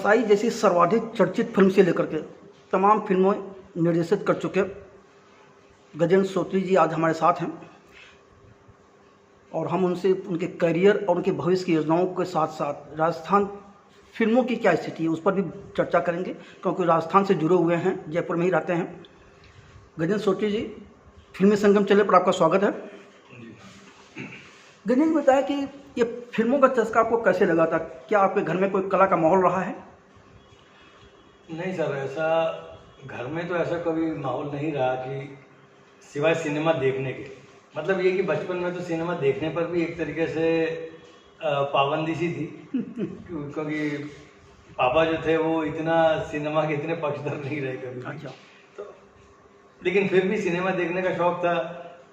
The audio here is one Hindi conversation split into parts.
बरसाई जैसी सर्वाधिक चर्चित फिल्म से लेकर के तमाम फिल्मों निर्देशित कर चुके गजेंद्र सोतरी जी आज हमारे साथ हैं और हम उनसे उनके करियर और उनके भविष्य की योजनाओं के साथ साथ राजस्थान फिल्मों की क्या स्थिति है उस पर भी चर्चा करेंगे, क्योंकि राजस्थान से जुड़े हुए हैं, जयपुर में ही रहते हैं। गजेंद्र सोतरी जी, फिल्मी संगम चैनल पर आपका स्वागत है। गजेंद्र जी, बताया कि ये फिल्मों का चस्का आपको कैसे लगा था? क्या आपके घर में कोई कला का माहौल रहा है? नहीं सर, ऐसा घर में तो ऐसा कभी माहौल नहीं रहा कि सिवाय सिनेमा देखने के। मतलब ये कि बचपन में तो सिनेमा देखने पर भी एक तरीके से पाबंदी सी थी क्योंकि पापा जो थे वो इतना सिनेमा के इतने पक्षधर नहीं रहे कभी। अच्छा। तो लेकिन फिर भी सिनेमा देखने का शौक था।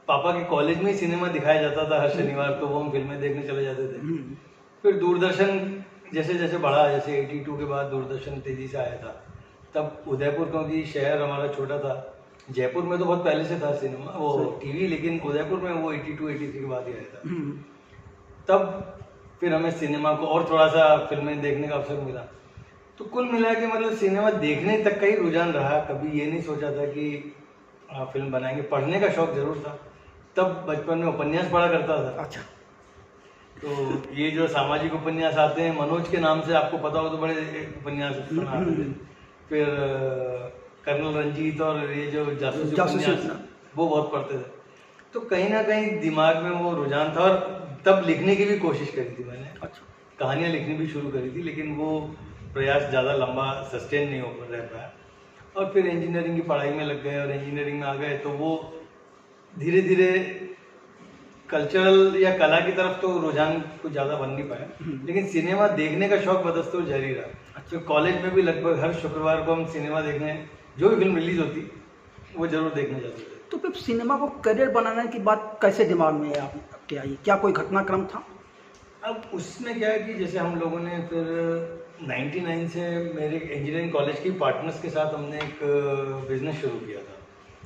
पापा के कॉलेज में ही सिनेमा दिखाया जाता था हर शनिवार, तो वो हम फिल्में देखने चले जाते थे। फिर दूरदर्शन जैसे जैसे बढ़ा, जैसे 82 के बाद दूरदर्शन तेजी से आया था, तब उदयपुर, क्योंकि शहर हमारा छोटा था, जयपुर में तो बहुत पहले से था सिनेमा वो टीवी, लेकिन उदयपुर में वो 82-83 के बाद ही आया था। तब फिर हमें सिनेमा को और थोड़ा सा फिल्में देखने का अवसर मिला। तो कुल मिला के मतलब सिनेमा देखने तक का ही रुझान रहा। कभी ये नहीं सोचा था कि फिल्म बनाएंगे। पढ़ने का शौक जरूर था। तब बचपन में उपन्यास पढ़ा करता था। अच्छा। तो ये जो सामाजिक उपन्यास आते हैं, मनोज के नाम से आपको पता हो तो बड़े उपन्यास आते थे। फिर कर्नल रंजीत और ये जो जासूसी उपन्यास, वो बहुत पढ़ते थे। तो कहीं ना कहीं दिमाग में वो रुझान था और तब लिखने की भी कोशिश करी थी मैंने। अच्छा। कहानियाँ लिखनी भी शुरू करी थी, लेकिन वो प्रयास ज़्यादा लंबा सस्टेन नहीं हो रह पाया। और फिर इंजीनियरिंग की पढ़ाई में लग गए और इंजीनियरिंग में आ गए, तो वो धीरे धीरे कल्चरल या कला की तरफ तो रुझान कुछ ज़्यादा बन नहीं पाया, लेकिन सिनेमा देखने का शौक बदस्तूर जारी रहा। तो कॉलेज में भी लगभग हर शुक्रवार को हम सिनेमा देखने, जो भी फिल्म रिलीज होती वो जरूर देखने जाते थे। तो फिर सिनेमा को करियर बनाने की बात कैसे दिमाग में आपके आई? क्या कोई घटनाक्रम था? अब उसमें क्या है कि जैसे हम लोगों ने फिर 99 से मेरे इंजीनियरिंग कॉलेज की पार्टनर्स के साथ हमने एक बिजनेस शुरू किया था।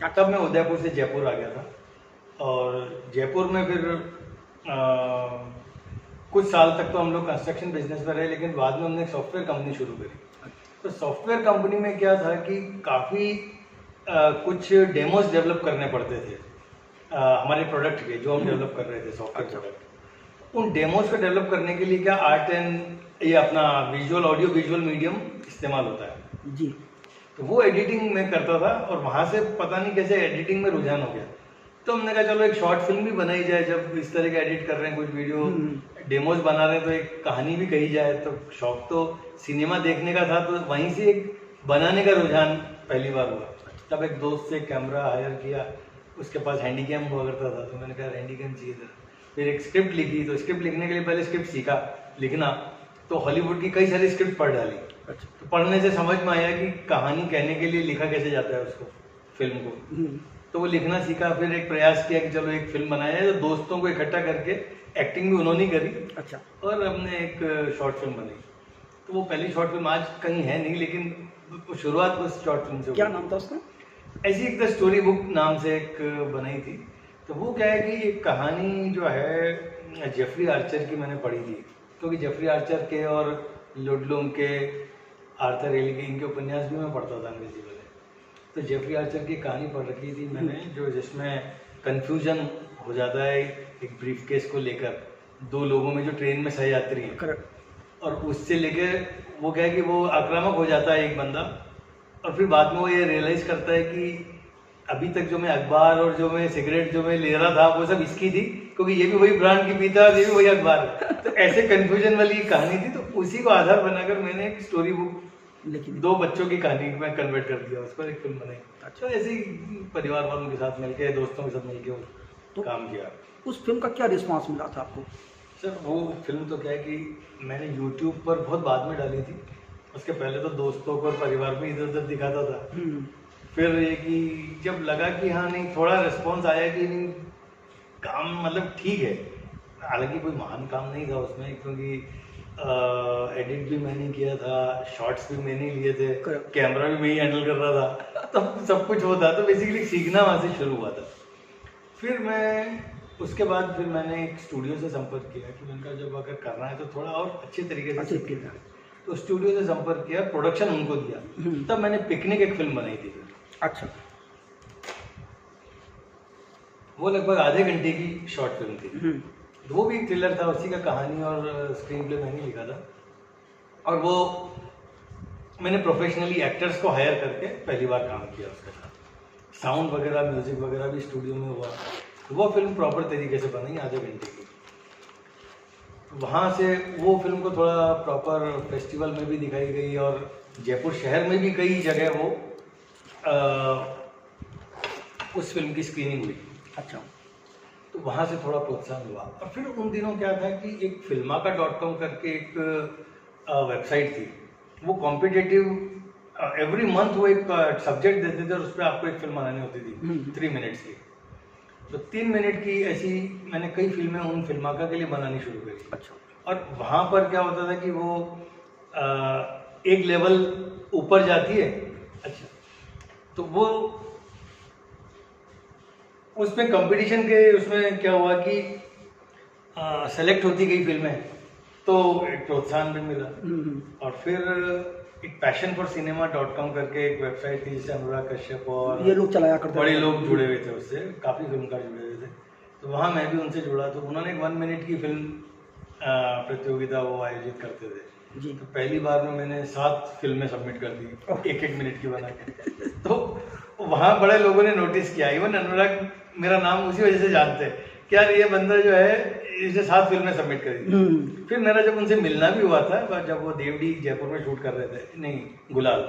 तब मैं उदयपुर से जयपुर आ गया था और जयपुर में फिर कुछ साल तक तो हम लोग कंस्ट्रक्शन बिजनेस में रहे, लेकिन बाद में हमने एक सॉफ्टवेयर कंपनी शुरू करी। तो सॉफ्टवेयर कंपनी में क्या था कि काफ़ी कुछ डेमोज डेवलप करने पड़ते थे हमारे प्रोडक्ट के, जो हम डेवलप कर रहे थे सॉफ्टवेयर प्रोडक्ट। उन डेमोज को डेवलप करने के लिए क्या आर्ट एंड ये अपना विजुअल ऑडियो विजुअल मीडियम इस्तेमाल होता है जी। तो वो एडिटिंग में करता था और वहाँ से पता नहीं कैसे एडिटिंग में रुझान हो गया। तो हमने कहा चलो एक शॉर्ट फिल्म भी बनाई जाए, जब इस तरह के एडिट कर रहे हैं, कुछ वीडियो डेमोज बना रहे हैं, तो एक कहानी भी कही जाए। तो शौक तो सिनेमा देखने का था, तो वहीं से एक बनाने का रुझान पहली बार हुआ। तब एक दोस्त से कैमरा हायर किया, उसके पास हैंडी कैम हुआ करता था, तो मैंने कहा हैंडी कैम चाहिए था। फिर एक स्क्रिप्ट लिखी, तो स्क्रिप्ट लिखने के लिए पहले स्क्रिप्ट सीखा लिखना, तो हॉलीवुड की कई सारी स्क्रिप्ट पढ़ डाली। तो पढ़ने से समझ में आया कि कहानी कहने के लिए लिखा कैसे जाता है उसको, फिल्म को। तो वो लिखना सीखा। फिर एक प्रयास किया कि चलो एक फिल्म बनाया है, तो दोस्तों को इकट्ठा करके एक्टिंग भी उन्होंने करी। अच्छा। और हमने एक शॉर्ट फिल्म बनाई। तो वो पहली शॉर्ट फिल्म आज कहीं है नहीं, लेकिन शुरुआत उस शॉर्ट फिल्म से। क्या नाम था उसका? ऐसी एक द स्टोरी बुक नाम से एक बनाई थी। तो वो क्या है कि एक कहानी जो है जेफरी आर्चर की मैंने पढ़ी थी, क्योंकि जेफरी आर्चर के और लुडलुम के, आर्थर एली के, इनके उपन्यास भी मैं पढ़ता था अंग्रेजी वाले। तो जेफरी आर्चर की कहानी पढ़ रखी थी मैंने, जो जिसमें कन्फ्यूजन हो जाता है एक ब्रीफकेस को लेकर, दो लोगों में जो ट्रेन में सहयात्री हैं, और उससे लेकर वो क्या है कि वो आक्रामक हो जाता है एक बंदा, और फिर बाद में वो ये रियलाइज करता है कि अभी तक जो मैं अखबार और जो मैं सिगरेट जो मैं ले रहा था वो सब इसकी थी, क्योंकि ये भी वही ब्रांड की पीता और ये भी वही अखबार। तो ऐसे कंफ्यूजन वाली कहानी थी। तो उसी को आधार बनाकर मैंने एक स्टोरी बुक, लेकिन 2 बच्चों की कहानी में कन्वर्ट कर दिया, उस पर एक फिल्म बनाई। अच्छा। ऐसे ही परिवार वालों के साथ मिलकर, दोस्तों के साथ मिलकर तो काम किया। उस फिल्म का क्या रिस्पॉन्स मिला था आपको? सर वो फिल्म तो क्या है कि मैंने यूट्यूब पर बहुत बाद में डाली थी। उसके पहले तो दोस्तों को और परिवार में इधर उधर दिखाता था। फिर ये कि जब लगा कि हाँ नहीं, थोड़ा रिस्पॉन्स आया कि नहीं, काम मतलब ठीक है। हालांकि कोई महान काम नहीं था उसमें, क्योंकि एडिट भी मैंने किया था, शॉट्स भी मैंने लिए थे, कैमरा भी मैं ही हैंडल कर रहा था, तब सब कुछ होता। तो बेसिकली सीखना वहाँ से शुरू हुआ था। फिर मैं उसके बाद फिर मैंने एक स्टूडियो से संपर्क किया कि मैंने कहा जब अगर करना है तो थोड़ा और अच्छे तरीके से सीखना। तो स्टूडियो से संपर्क किया, प्रोडक्शन उनको दिया, तब मैंने पिकनिक एक फिल्म बनाई थी। अच्छा। वो लगभग आधे घंटे की शॉर्ट फिल्म थी। तो वो भी एक थ्रिलर था, उसी का कहानी और स्क्रीन प्ले मैंने लिखा था। और वो मैंने प्रोफेशनली एक्टर्स को हायर करके पहली बार काम किया उसके साथ। साउंड वगैरह, म्यूजिक वगैरह भी स्टूडियो में हुआ। तो वो फिल्म प्रॉपर तरीके से बनी, आधे घंटे की। वहाँ से वो फिल्म को थोड़ा प्रॉपर फेस्टिवल में भी दिखाई गई और जयपुर शहर में भी कई जगह वो उस फिल्म की स्क्रीनिंग हुई। अच्छा। तो वहाँ से थोड़ा प्रोत्साहन हुआ। और फिर उन दिनों क्या था कि एक filmaka.com करके एक वेबसाइट थी, वो कॉम्पिटिटिव एवरी मंथ वो एक सब्जेक्ट देते थे और उस पर आपको एक फिल्म बनानी होती थी 3 मिनट्स की। तो 3 मिनट की ऐसी मैंने कई फिल्में उन फिल्माका के लिए बनानी शुरू करी। अच्छा। और वहाँ पर क्या होता था कि वो एक लेवल ऊपर जाती है। अच्छा। तो वो उसमें कंपटीशन के उसमें क्या हुआ कि सेलेक्ट होती गई फिल्में, तो एक प्रोत्साहन भी मिला। और फिर एक passionforcinema.com करके एक वेबसाइट थी जिससे अनुराग कश्यप और ये लोग चलाया करते बड़े लोग जुड़े हुए थे, उससे काफ़ी फिल्मकार जुड़े हुए थे। तो वहाँ मैं भी उनसे जुड़ा। तो उन्होंने एक 1 मिनट की फिल्म प्रतियोगिता वो आयोजित करते थे जी। तो पहली बार में मैंने 7 फिल्में सबमिट कर दी, 1-1 मिनट की बना के। तो वहाँ बड़े लोगों ने नोटिस किया, इवन अनुराग मेरा नाम उसी वजह से जानते हैं कि यार ये बंदा जो है इसे 7 फिल्में सबमिट करी। फिर मेरा जब उनसे मिलना भी हुआ था, जब वो देवडी जयपुर में शूट कर रहे थे, नहीं गुलाल,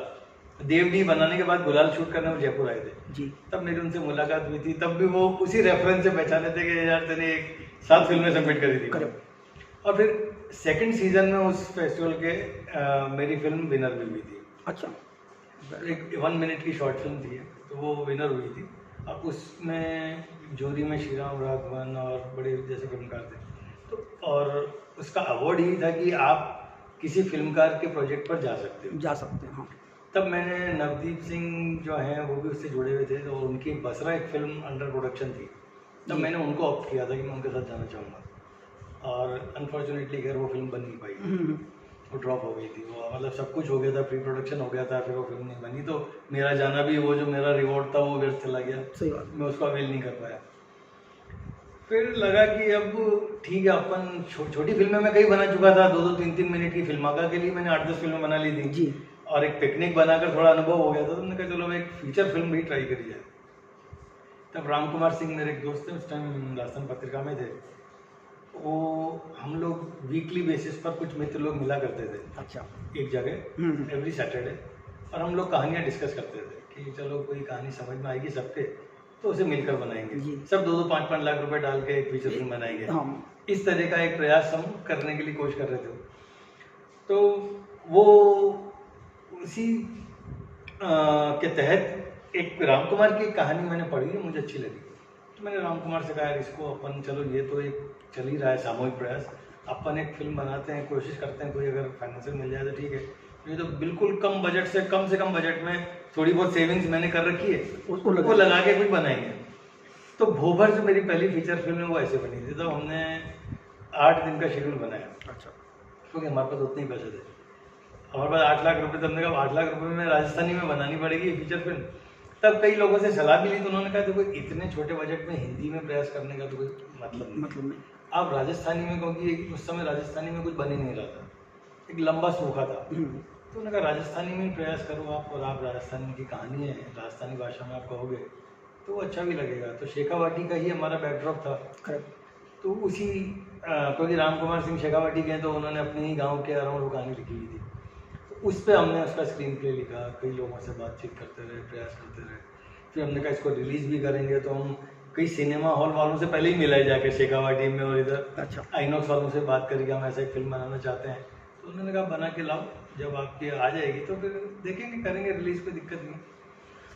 देवडी बनाने के बाद गुलाल शूट करने वो जयपुर आए थे जी। तब मेरी उनसे मुलाकात हुई थी। तब भी वो उसी रेफरेंस से पहचाने थे कि यार तेने 7 फिल्में सबमिट करी थी। और फिर सेकंड सीजन में उस फेस्टिवल के मेरी फिल्म विनर भी हुई थी। अच्छा। एक 1 मिनट की शॉर्ट फिल्म थी, तो वो विनर हुई थी। अब उसमें जूरी में श्रीराम राघवन और बड़े जैसे फिल्मकार थे। तो और उसका अवार्ड यही था कि आप किसी फिल्मकार के प्रोजेक्ट पर जा सकते हैं। हाँ। तब मैंने नवदीप सिंह जो हैं वो भी उससे जुड़े हुए थे, तो उनकी बसरा एक फिल्म अंडर प्रोडक्शन थी। तब मैंने उनको ऑप्ट किया था कि मैं उनके साथ जाना चाहूँगा। और अनफॉर्चुनेटली खैर वो फिल्म बन नहीं पाई, वो ड्रॉप हो गई थी। वो मतलब सब कुछ हो गया था, प्री प्रोडक्शन हो गया था, फिर वो फिल्म नहीं बनी। तो मेरा जाना भी, वो जो मेरा रिवॉर्ड था वो व्यर्थ चला गया। सही बात। मैं उसको अवेल नहीं कर पाया। फिर लगा कि अब ठीक है, अपन छोटी फिल्में मैं कई बना चुका था, 2-2, 3-3 मिनट की फिल्माका के लिए मैंने 8-10 फिल्में बना ली थी जी। और एक पिकनिक बनाकर थोड़ा अनुभव हो गया था, तो मैंने कहा चलो मैं एक फीचर फिल्म भी ट्राई करी जाए। तब राम कुमार सिंह मेरे एक दोस्त थे, उस टाइम राजस्थान पत्रिका में थे। वो हम लोग वीकली बेसिस पर कुछ मित्र लोग मिला करते थे। अच्छा। एक जगह एवरी सैटरडे, और हम लोग कहानियाँ डिस्कस करते थे कि चलो कोई कहानी समझ में आएगी सबके, तो उसे मिलकर बनाएंगे। सब 2-2, 5-5 लाख रुपए डाल के एक फीचर फिल्म बनाएंगे। इस तरह का एक प्रयास हम करने के लिए कोशिश कर रहे थे। तो वो उसी के तहत एक राम कुमार की कहानी मैंने पढ़ी, मुझे अच्छी लगी। तो मैंने राम कुमार से कहा यार इसको अपन, चलो ये तो एक चल ही रहा है सामूहिक प्रयास, अपन एक फिल्म बनाते हैं, कोशिश करते हैं कोई अगर फाइनेंशियल मिल जाए तो ठीक है। ये तो बिल्कुल कम बजट से, कम से कम बजट में थोड़ी बहुत सेविंग्स मैंने कर रखी है, उसको लगा के कुछ बनाएंगे। तो भोभर जो मेरी पहली फीचर फिल्म है वो ऐसे बनी थी। तो हमने 8 दिन का शेड्यूल बनाया। अच्छा। क्योंकि हमारे पास उतने ही पैसे थे, हमारे पास 8 लाख रुपए। तो हमने कहा 8 लाख रुपए में राजस्थानी में बनानी पड़ेगी फीचर फिल्म। तब कई लोगों से सलाह भी ली, तो उन्होंने कहा देखो इतने छोटे बजट में हिंदी में प्रयास करने का तो कोई मतलब नहीं। आप राजस्थानी में, क्योंकि उस समय राजस्थानी में कुछ बन ही नहीं रहा था, एक लंबा सूखा था। तो उन्होंने कहा राजस्थानी में प्रयास करो आप, और आप राजस्थानी की कहानी है, राजस्थानी भाषा में आप कहोगे तो अच्छा भी लगेगा। तो शेखावाटी का ही हमारा बैकड्रॉप था। तो उसी क्योंकि राम कुमार सिंह शेखावाटी के हैं, तो उन्होंने अपने ही गाँव के अराउंड वो कहानी लिखी हुई थी। तो उस पर हमने उसका स्क्रीन प्ले लिखा, कई लोगों से बातचीत करते रहे, प्रयास करते रहे। फिर हमने कहा इसको रिलीज़ भी करेंगे, तो हम कई सिनेमा हॉल वालों से पहले ही मिलाए जाके शेखावाटी में, और इधर अच्छा आइनॉक्स वालों से बात करके हम ऐसा एक फिल्म बनाना चाहते हैं। तो उन्होंने कहा बना के लाओ, जब आपकी आ जाएगी तो फिर देखेंगे, करेंगे रिलीज़, कोई दिक्कत नहीं।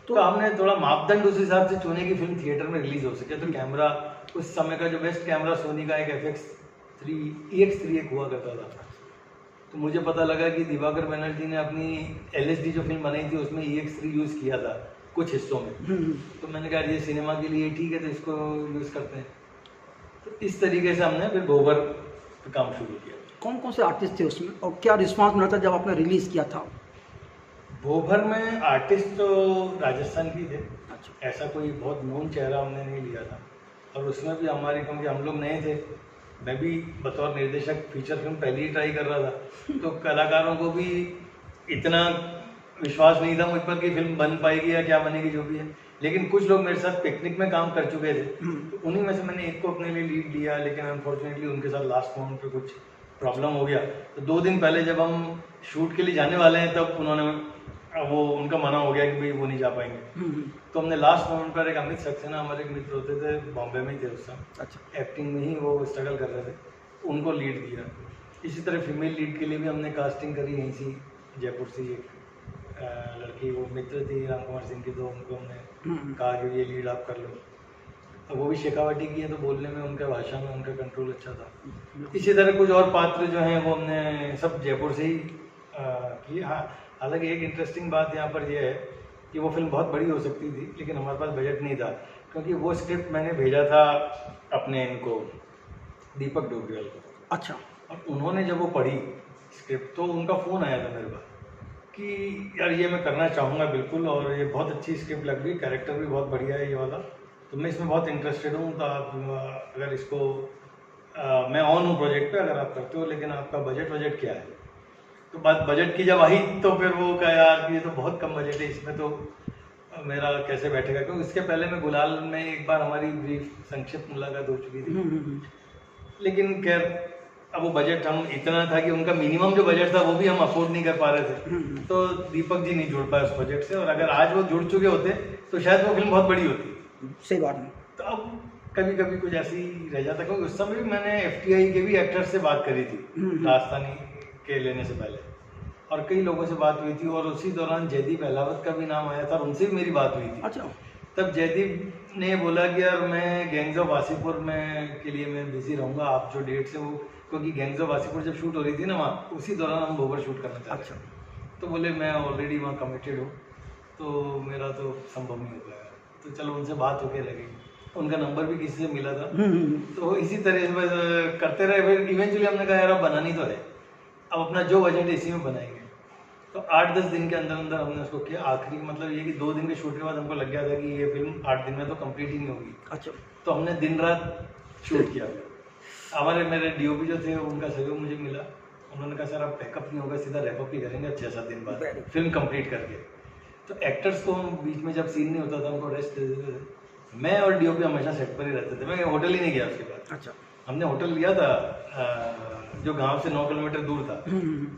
तो हमने थोड़ा मापदंड उस हिसाब से चुने कि फिल्म थिएटर में रिलीज़ हो सके। तो कैमरा, उस समय का जो बेस्ट कैमरा सोनी का एक EX3 एक हुआ करता था। तो मुझे पता लगा कि दिवाकर बनर्जी ने अपनी LSD जो फिल्म बनाई थी उसमें EX3 यूज़ किया था कुछ हिस्सों में। तो मैंने कहा ये सिनेमा के लिए ठीक है, तो इसको यूज़ करते हैं। तो इस तरीके से हमने फिर गोबर काम शुरू किया। कौन कौन से आर्टिस्ट थे उसमें और क्या रिस्पांस मिला था जब आपने रिलीज़ किया था? भोभर में आर्टिस्ट तो राजस्थान की थे, अच्छा। ऐसा कोई बहुत नोन चेहरा हमने नहीं लिया था। और उसमें भी हमारे, क्योंकि हम लोग नए थे, मैं भी बतौर निर्देशक फीचर फिल्म पहले ही ट्राई कर रहा था, तो कलाकारों को भी इतना विश्वास नहीं था मुझ पर कि फिल्म बन पाएगी या क्या बनेगी जो भी है। लेकिन कुछ लोग मेरे साथ पिकनिक में काम कर चुके थे, तो उन्हीं में से मैंने एक को अपने लिए लीड लिया, लेकिन अनफॉर्चुनेटली उनके साथ लास्ट मोमेंट पे कुछ प्रॉब्लम हो गया। तो 2 दिन पहले जब हम शूट के लिए जाने वाले हैं तब उन्होंने, वो उनका मना हो गया कि भाई वो नहीं जा पाएंगे। तो हमने लास्ट मोमेंट पर एक अमित सक्सेना, हमारे एक मित्र होते थे, बॉम्बे में ही थे उस समय, अच्छा। एक्टिंग में ही वो स्ट्रगल कर रहे थे, उनको लीड दिया। इसी तरह फीमेल लीड के लिए भी हमने कास्टिंग करी यहीं से, जयपुर से एक लड़की, वो मित्र थी राम कुमार सिंह की, तो उनको हमने कहा कि ये लीड आप कर लो। अब वो भी शेखावटी की है, तो बोलने में, उनका भाषा में उनका कंट्रोल अच्छा था। इसी तरह कुछ और पात्र जो हैं वो हमने सब जयपुर से ही किए। हाँ, हालांकि एक इंटरेस्टिंग बात यहाँ पर यह है कि वो फिल्म बहुत बड़ी हो सकती थी, लेकिन हमारे पास बजट नहीं था, क्योंकि वो स्क्रिप्ट मैंने भेजा था अपने इनको दीपक डोगरियाल को। अच्छा। और उन्होंने जब वो पढ़ी स्क्रिप्ट, तो उनका फ़ोन आया था मेरे पास कि यार ये मैं करना चाहूँगा बिल्कुल, और ये बहुत अच्छी स्क्रिप्ट लग रही, कैरेक्टर भी बहुत बढ़िया है ये वाला, तो मैं इसमें बहुत इंटरेस्टेड हूँ। तो आप अगर इसको मैं ऑन हूँ प्रोजेक्ट पे, अगर आप करते हो, लेकिन आपका बजट क्या है? तो बात बजट की जब आई तो फिर वो कहा यार ये तो बहुत कम बजट है, इसमें तो मेरा कैसे बैठेगा, क्योंकि इसके पहले मैं गुलाल में एक बार हमारी ब्रीफ संक्षिप्त मुलाकात हो चुकी थी। लेकिन खैर, अब वो बजट हम इतना था कि उनका मिनिमम जो बजट था वो भी हम अफोर्ड नहीं कर पा रहे थे, तो दीपक जी नहीं जुड़ पाए उस बजट से, और अगर आज वो जुड़ चुके होते तो शायद वो फिल्म बहुत बड़ी होती। सही बात नहीं। तो अब कभी कभी कुछ ऐसे ही रह जाता, क्योंकि उस समय भी मैंने FTI के भी एक्टर्स से बात करी थी राजस्थानी के लेने से पहले, और कई लोगों से बात हुई थी, और उसी दौरान जयदीप अहलावत का भी नाम आया था, और उनसे भी मेरी बात हुई थी। अच्छा। तब जयदीप ने बोला कि यार मैं गैंग्स ऑफ वासीपुर में के लिए मैं बिजी रहूँगा, आप जो डेट्स है वो, क्योंकि गैंग्स ऑफ वासीपुर जब शूट हो रही थी ना वहाँ, उसी दौरान हम भोबर शूट करना चाहते थे। अच्छा। तो बोले मैं ऑलरेडी वहाँ कमिटेड हूँ, तो मेरा तो संभव नहीं हो पाएगा। तो चलो उनसे बात होके लगी, उनका नंबर भी किसी से मिला था, तो इसी तरह से बस करते रहे। फिर इवेंचुअली हमने कहा यार अब बनानी तो है, अब अपना जो बजट है इसी में बनाएंगे। तो 8-10 दिन के अंदर अंदर हमने उसको किया। आखिरी मतलब ये कि 2 दिन के शूट के बाद हमको लग गया था कि ये फिल्म 8 दिन में तो कंप्लीट ही नहीं होगी। अच्छा। तो हमने दिन रात शूट किया। हमारे मेरे DOP जो थे उनका सहयोग मुझे मिला, उन्होंने कहा सर अब पैकअप नहीं होगा, सीधा रैपअप ही करेंगे 6-7 दिन बाद फिल्म कंप्लीट करके। तो एक्टर्स को हम बीच में जब सीन नहीं होता था उनको रेस्ट दे देते थे। मैं और DOP हमेशा सेट पर ही रहते थे, मैं होटल ही नहीं गया उसके बाद। अच्छा। हमने होटल लिया था जो गांव से 9 किलोमीटर दूर था।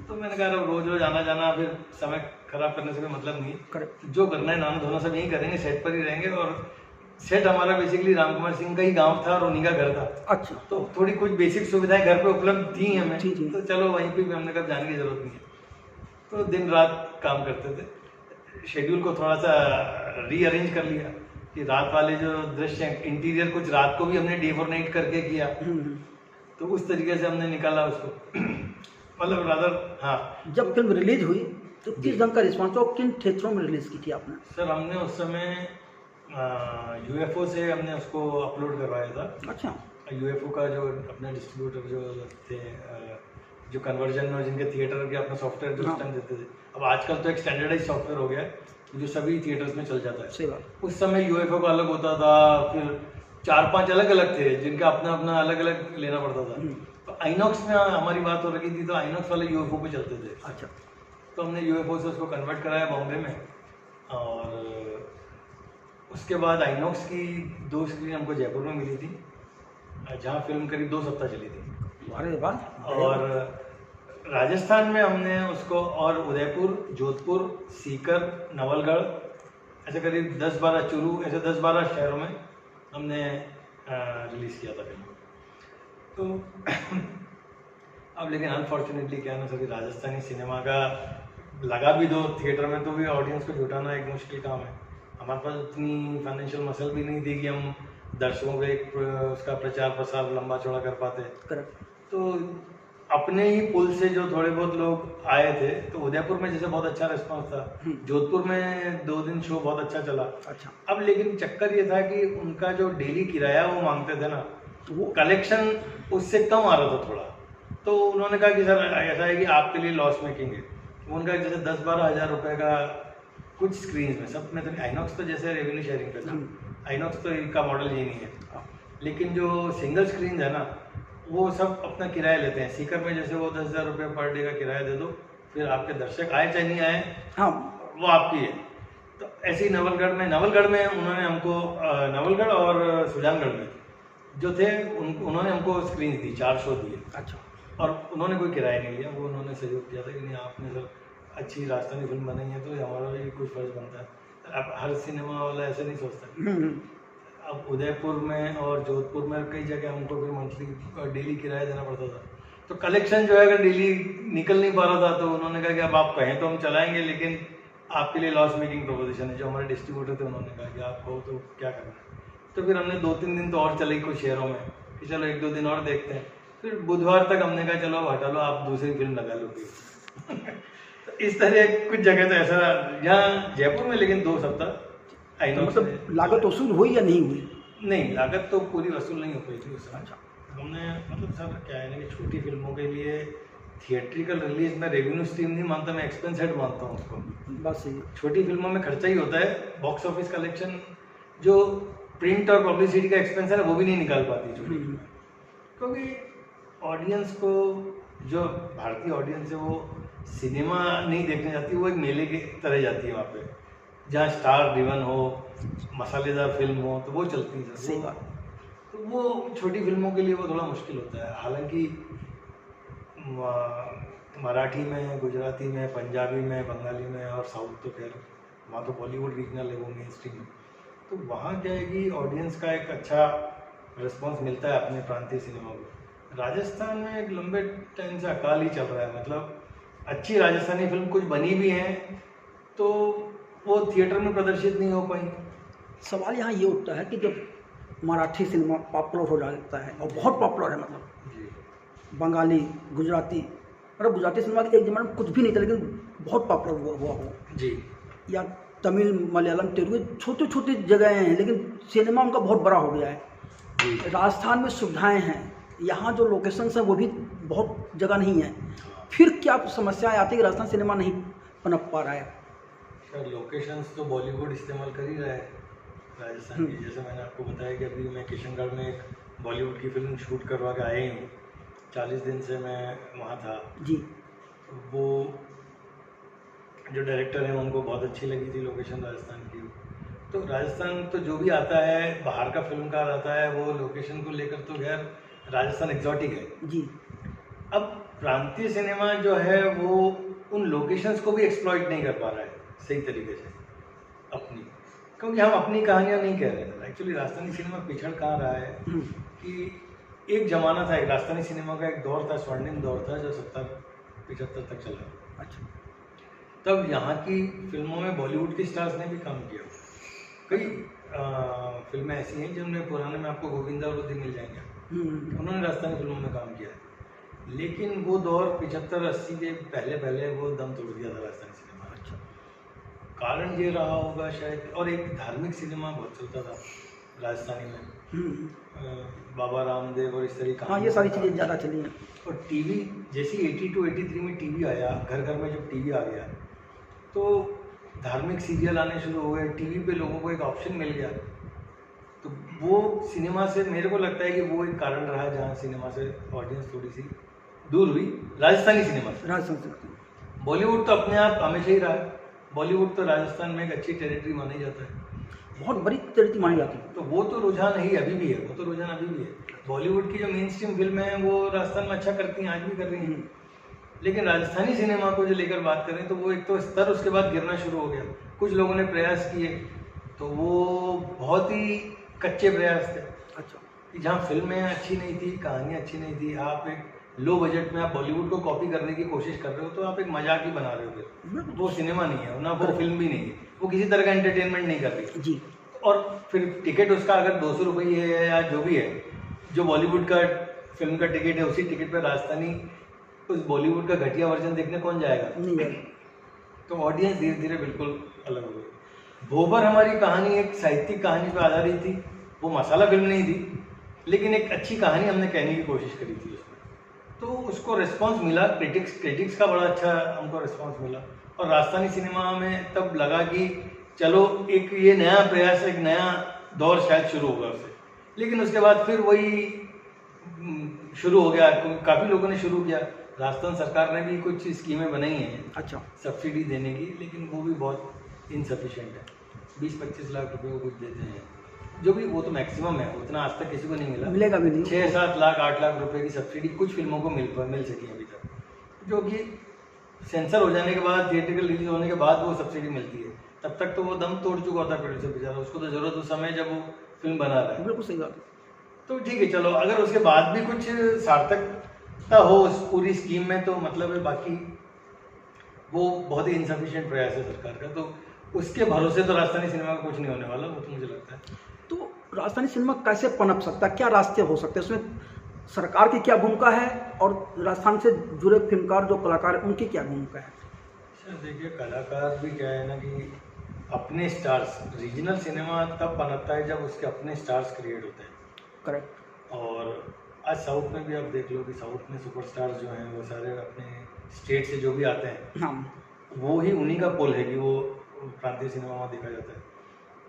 तो मैंने कहा रोज रोज आना जाना फिर समय खराब करने से कोई मतलब नहीं, जो करना है नाना धोना सब यही करेंगे, सेट पर ही रहेंगे। और सेट हमारा बेसिकली राम कुमार सिंह का ही गांव था और उन्हीं का घर था। अच्छा। तो थोड़ी कुछ बेसिक सुविधाएं घर पे उपलब्ध थी हमें, तो चलो वहीं पे भी हमने कहा जाने की जरूरत नहीं है। तो दिन रात काम करते थे, शेड्यूल को थोड़ा सा रीअरेंज कर लिया कि रात वाले जो दृश्य हैं, इंटीरियर कुछ रात को भी हमने डे फॉर नाइट करके किया। तो उस तरीके से हमने निकाला उसको मतलब रादर। हाँ, जब फिल्म रिलीज हुई तो किस ढंग का रिस्पॉन्स था और किन थिएटरों में रिलीज की थी आपने? सर हमने उस समय UFO से हमने उसको अपलोड करवाया था। अच्छा। UFO का जो अपने डिस्ट्रीब्यूटर जो थे, जो कन्वर्जन में जिनके थिएटर के अपना सॉफ्टवेयर जो उस टाइम देते थे, अब आजकल तो एक स्टैंडर्डाइज सॉफ्टवेयर हो गया है जो सभी थिएटर्स में चल जाता है। सही बात। उस समय UFO का अलग होता था, फिर 4-5 अलग अलग थे जिनका अपना अपना अलग अलग लेना पड़ता था। तो आइनॉक्स में हमारी बात हो रही थी, तो आइनॉक्स वाले UFO पे चलते थे। अच्छा। तो हमने UFO से उसको कन्वर्ट कराया बॉम्बे में, और उसके बाद आइनॉक्स की 2 स्क्रीन हमको जयपुर में मिली थी, जहाँ फिल्म करीब 2 सप्ताह चली थी। अरे वाह। और राजस्थान में हमने उसको, और उदयपुर, जोधपुर, सीकर, नवलगढ़, ऐसे करीब 10-12 चूरू, ऐसे 10-12 शहरों में हमने रिलीज़ किया था फिल्म। तो अब लेकिन अनफॉर्चुनेटली क्या है ना सभी राजस्थानी सिनेमा का लगा भी 2 थिएटर में तो भी ऑडियंस को जुटाना एक मुश्किल काम है। हमारे पास उतनी फाइनेंशियल मसल भी नहीं थी कि हम दर्शकों को उसका प्रचार प्रसार लंबा चौड़ा कर पाते। करेक्ट। तो अपने ही पुल से जो थोड़े बहुत लोग आए थे, तो उदयपुर में जैसे बहुत अच्छा रिस्पांस था, जोधपुर में 2 दिन शो बहुत अच्छा चला। अच्छा। अब लेकिन चक्कर ये था कि उनका जो डेली किराया वो मांगते थे ना, वो कलेक्शन उससे कम आ रहा था थोड़ा। तो उन्होंने कहा कि सर ऐसा है कि आपके लिए लॉस मेकिंग है। उनका जैसे 10-12 हज़ार रुपये का कुछ स्क्रीन में, सब में तो आइनॉक्स तो जैसे रेवेन्यू शेयरिंग पे था, आइनॉक्स तो इनका मॉडल ये नहीं है, लेकिन जो सिंगल स्क्रीन है ना वो सब अपना किराया लेते हैं। सीकर में जैसे वो 10,000 रुपये पर डे का किराया दे दो, फिर आपके दर्शक आए चाहे नहीं आए, हाँ वो आपकी है। तो ऐसे ही नवलगढ़ में उन्होंने हमको नवलगढ़ और सुजानगढ़ में जो थे उन्होंने हमको स्क्रीन दी, 4 शो दिए। अच्छा। और उन्होंने कोई किराया नहीं लिया, वो उन्होंने सहयोग किया था कि नहीं आपने सर अच्छी राजस्थानी फिल्म बनाई है तो हमारा भी कुछ फर्ज बनता है। अब हर सिनेमा वाला ऐसे नहीं सोचता। अब उदयपुर में और जोधपुर में कई जगह हमको भी मंथली और डेली किराया देना पड़ता था, तो कलेक्शन जो है अगर डेली निकल नहीं पा रहा था तो उन्होंने कहा कि अब आप कहें तो हम चलाएंगे, लेकिन आपके लिए लॉस मेकिंग प्रोपोजिशन है। जो हमारे डिस्ट्रीब्यूटर थे उन्होंने कहा कि आप कहो तो क्या करना है। तो फिर हमने 2-3 दिन तो और चलाई कुछ शहरों में कि चलो 1-2 दिन और देखते हैं। फिर बुधवार तक हमने कहा चलो अब हटा लो, आप दूसरी फिल्म लगा लो कोई। तो इस तरह कुछ जगह तो ऐसा, यहाँ जयपुर में लेकिन 2 सप्ताह आइनॉक्स में। मतलब लागत वसूल हुई या नहीं हुई? नहीं, लागत तो पूरी वसूल नहीं हो पाई थी उस समय। अच्छा। हमने मतलब सर क्या है ना कि छोटी फिल्मों के लिए थिएट्रिकल रिलीज में रेवेन्यू स्ट्रीम नहीं मानता, मैं एक्सपेंस हेड मानता हूँ उसको। बस सही है। छोटी फिल्मों में खर्चा ही होता है, बॉक्स ऑफिस कलेक्शन जो प्रिंट और पब्लिसिटी का एक्सपेंस है वो भी नहीं निकाल पाती छोटी फिल्में, क्योंकि ऑडियंस को, जो भारतीय ऑडियंस है वो सिनेमा नहीं देखने जाती, वो एक मेले की तरह जाती है वहाँ पे, जहाँ स्टार ड्रिवन हो, मसालेदार फिल्म हो तो वो चलती है। सही बात। तो वो छोटी फिल्मों के लिए वो थोड़ा मुश्किल होता है। हालांकि मराठी में, गुजराती में, पंजाबी में, बंगाली में और साउथ तो खैर वहाँ तो बॉलीवुड रीजनल है, वो मेन स्ट्रीम। तो वहाँ क्या है कि ऑडियंस का एक अच्छा रिस्पांस मिलता है अपने प्रांतीय सिनेमा को। राजस्थान में एक लंबे टाइम से अकाल ही चल रहा है, मतलब अच्छी राजस्थानी फिल्म कुछ बनी भी हैं तो वो थिएटर में प्रदर्शित नहीं हो पाई। सवाल यहाँ ये उठता है कि जब मराठी सिनेमा पॉपुलर हो जाता है और बहुत पॉपुलर है, मतलब जी बंगाली, गुजराती, मतलब गुजराती सिनेमा के एक जमाने में कुछ भी नहीं था लेकिन बहुत पॉपुलर हुआ हो, जी, या तमिल, मलयालम, तेलुगु, छोटी छोटी जगह हैं लेकिन सिनेमा उनका बहुत बड़ा हो गया है। जी, राजस्थान में सुविधाएं हैं, यहाँ जो लोकेशंस हैं वो भी बहुत जगह नहीं है, फिर क्या समस्याएं आती है कि राजस्थान सिनेमा नहीं पनप पा रहा है? सर लोकेशंस तो बॉलीवुड इस्तेमाल कर ही रहा है राजस्थान की। जैसे मैंने आपको बताया कि अभी मैं किशनगढ़ में एक बॉलीवुड की फिल्म शूट करवा के आया ही हूँ, 40 दिन से मैं वहाँ था जी। वो जो डायरेक्टर हैं उनको बहुत अच्छी लगी थी लोकेशन राजस्थान की। तो राजस्थान तो जो भी आता है, बाहर का फिल्मकार आता है, वो लोकेशन को लेकर तो खैर राजस्थान एग्जॉटिक है जी। अब प्रांतीय सिनेमा जो है वो उन लोकेशंस को भी एक्सप्लॉइट नहीं कर पा रहा है सही तरीके से अपनी, क्योंकि हम अपनी कहानियाँ नहीं कह रहे हैं। एक्चुअली राजस्थानी सिनेमा पिछड़ कहाँ रहा है कि एक ज़माना था, एक राजस्थानी सिनेमा का एक दौर था, स्वर्णिम दौर था जो 70-75 तक चला। अच्छा। तब यहाँ की फिल्मों में बॉलीवुड के स्टार्स ने भी काम किया। कई फिल्में ऐसी हैं जिनमें पुराने में आपको गोविंदा और रुद्धि मिल जाएंगे, उन्होंने राजस्थानी फिल्मों में काम किया है। लेकिन वो दौर 75-80 के पहले वो दम तोड़ दिया था राजस्थानी सिनेमा। अच्छा। कारण ये रहा होगा शायद, और एक धार्मिक सिनेमा बहुत चलता था राजस्थानी में, बाबा रामदेव और इस तरह की। हाँ, ये सारी चीज़ें ज़्यादा चली हैं। और टीवी जैसे 82-83 में टीवी आया, घर घर में जब टीवी आ गया तो धार्मिक सीरियल आने शुरू हो गए, टीवी पे लोगों को एक ऑप्शन मिल गया। तो वो सिनेमा से मेरे को लगता है कि वो एक कारण रहा जहाँ सिनेमा से ऑडियंस थोड़ी सी दूर हुई राजस्थानी सिनेमा से। राजस्थान बॉलीवुड तो अपने आप हमेशा ही रहा है, बॉलीवुड तो राजस्थान में एक अच्छी टेरिटरी मानी जाता है, बहुत बड़ी तरीके मानी जाती है। तो वो तो रुझान ही अभी भी है, वो तो रुझान अभी भी है। बॉलीवुड की जो मेन स्ट्रीम फिल्में हैं वो राजस्थान में अच्छा करती हैं, आज भी कर रही हैं। लेकिन राजस्थानी सिनेमा को जो लेकर बात करें तो वो एक तो स्तर उसके बाद गिरना शुरू हो गया। कुछ लोगों ने प्रयास किए तो वो बहुत ही कच्चे प्रयास थे। अच्छा। कि जहाँ फिल्में अच्छी नहीं थी, कहानियाँ अच्छी नहीं थी, आप एक लो बजट में आप बॉलीवुड को कॉपी करने की कोशिश कर रहे हो तो आप एक मजाक ही बना रहे हो, फिर वो सिनेमा नहीं है ना, वो फिल्म भी नहीं है, वो किसी तरह का एंटरटेनमेंट नहीं कर रही जी। और फिर टिकट उसका अगर 200 रुपये है या जो भी है, जो बॉलीवुड का फिल्म का टिकट है उसी टिकट पर राजस्थानी उस बॉलीवुड का घटिया वर्जन देखने कौन जाएगा? नहीं है। तो ऑडियंस धीरे धीरे बिल्कुल अलग हो गई। भोबर हमारी कहानी एक साहित्यिक कहानी पर आधारित थी, वो मसाला फिल्म नहीं थी, लेकिन एक अच्छी कहानी हमने कहने की कोशिश करी थी उसमें। तो उसको रिस्पांस मिला, क्रिटिक्स का बड़ा अच्छा हमको रिस्पांस मिला। और राजस्थानी सिनेमा में तब लगा कि चलो एक ये नया प्रयास, एक नया दौर शायद शुरू होगा उससे। लेकिन उसके बाद फिर वही शुरू हो गया, काफ़ी लोगों ने शुरू किया। राजस्थान सरकार ने भी कुछ स्कीमें बनाई हैं अच्छा, सब्सिडी देने की, लेकिन वो भी बहुत इनसफिशिएंट है। 20-25 लाख रुपए वो कुछ देते हैं, जो भी वो तो मैक्सिमम है, उतना आज तक किसी को नहीं मिला। मिलेगा भी नहीं। 6-7 लाख 8 लाख रुपए की सब्सिडी कुछ फिल्मों को मिल सकी अभी तक, जो कि सेंसर हो जाने के बाद, थिएट्रिकल रिलीज होने के बाद वो सब्सिडी मिलती है। तब तक तो वो दम तोड़ चुका होता है प्रोड्यूसर बेचारा, उसको तो जरूरत उस समय जब वो फिल्म बना रहा है। बिल्कुल सही बात है। तो ठीक है, चलो अगर उसके बाद भी कुछ सार्थकता हो उस पूरी स्कीम में तो मतलब है, बाकी वो बहुत ही इनसफिशिएंट प्रयास है सरकार का। तो उसके भरोसे तो राजस्थानी सिनेमा का कुछ नहीं होने वाला, वो तो मुझे लगता है। तो राजस्थानी सिनेमा कैसे पनप सकता है, क्या रास्ते हो सकते हैं, उसमें सरकार की क्या भूमिका है और राजस्थान से जुड़े फिल्मकार जो कलाकार हैं उनकी क्या भूमिका है? सर देखिए, कलाकार भी क्या है ना कि अपने स्टार्स, रीजनल सिनेमा तब पनपता है जब उसके अपने स्टार्स क्रिएट होते हैं। करेक्ट। और आज साउथ में भी आप देख लो कि साउथ में सुपरस्टार्स जो हैं वो सारे अपने स्टेट से जो भी आते हैं, हाँ, वो ही उन्हीं का पुल है कि वो प्रांतीय सिनेमा में देखा जाता है।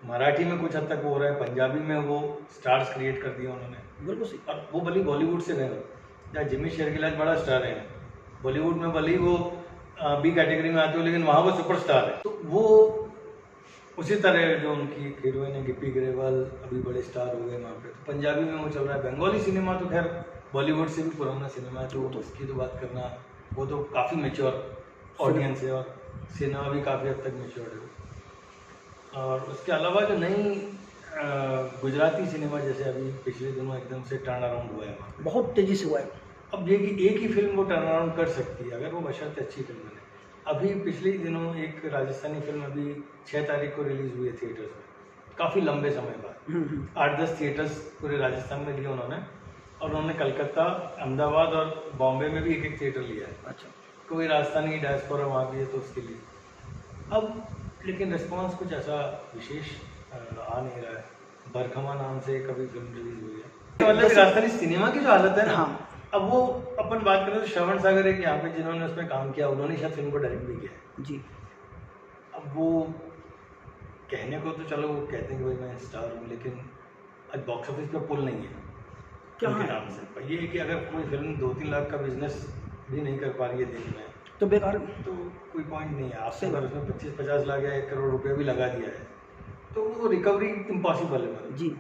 मराठी में कुछ हद तक वो हो रहा है, पंजाबी में वो स्टार्स क्रिएट कर दिए उन्होंने। बिल्कुल सही। और वो भले बॉलीवुड से गए हो, या जिमी शेरगिल बड़ा स्टार है बॉलीवुड में, भले ही वो बी कैटेगरी में आते हो, लेकिन वहाँ वो सुपरस्टार है। तो वो उसी तरह जो उनकी हीरोइन है गिप्पी ग्रेवाल, अभी बड़े स्टार हो गए वहाँ पे। तो पंजाबी में वो चल रहा है। बंगाली सिनेमा तो खैर बॉलीवुड से भी पुराना सिनेमा है, तो उसकी तो बात करना, वो तो काफ़ी मेच्योर ऑडियंस है और सिनेमा भी काफ़ी हद तक मेच्योर है। और उसके अलावा जो नई गुजराती सिनेमा जैसे अभी पिछले दिनों एकदम से टर्न अराउंड हुआ है वहाँ पे। बहुत तेजी से हुआ है। अब ये कि एक ही फिल्म वो टर्न अराउंड कर सकती है अगर वो बशर्ते अच्छी फिल्म बने। अभी पिछले दिनों एक राजस्थानी फिल्म अभी 6 तारीख को रिलीज हुई है थिएटर्स में, काफ़ी लंबे समय बाद। 8-10 थिएटर्स पूरे राजस्थान में लिए उन्होंने, और उन्होंने कलकत्ता, अहमदाबाद और बॉम्बे में भी एक थिएटर लिया है। अच्छा, कोई राजस्थानी डायस्पोरा वहाँ भी है तो उसके लिए। अब लेकिन रिस्पॉन्स कुछ ऐसा विशेष आ नहीं रहा है। बरखमा नाम से कभी फिल्म रिलीज हुई है, मतलब राजस्थानी सिनेमा की जो हालत है ना, हाँ, अब वो अपन बात करें तो श्रवण सागर एक यहाँ पे जिन्होंने उसमें काम किया, उन्होंने शायद फिल्म को डायरेक्ट भी किया है। जी। अब वो कहने को तो चलो वो कहते हैं कि भाई मैं स्टार हूँ, लेकिन आज बॉक्स ऑफिस पे पुल नहीं है क्या उनके है? नाम से। पर ये है कि अगर कोई फिल्म 2-3 लाख का बिजनेस भी नहीं कर पा रही है दिन में, तो बेकार। तो कोई पॉइंट नहीं है। आपसे सही अगर उसमें 25-50 लाख या 1 करोड़ रुपये भी लगा दिया है तो वो रिकवरी इम्पॉसिबल है मतलब। जी।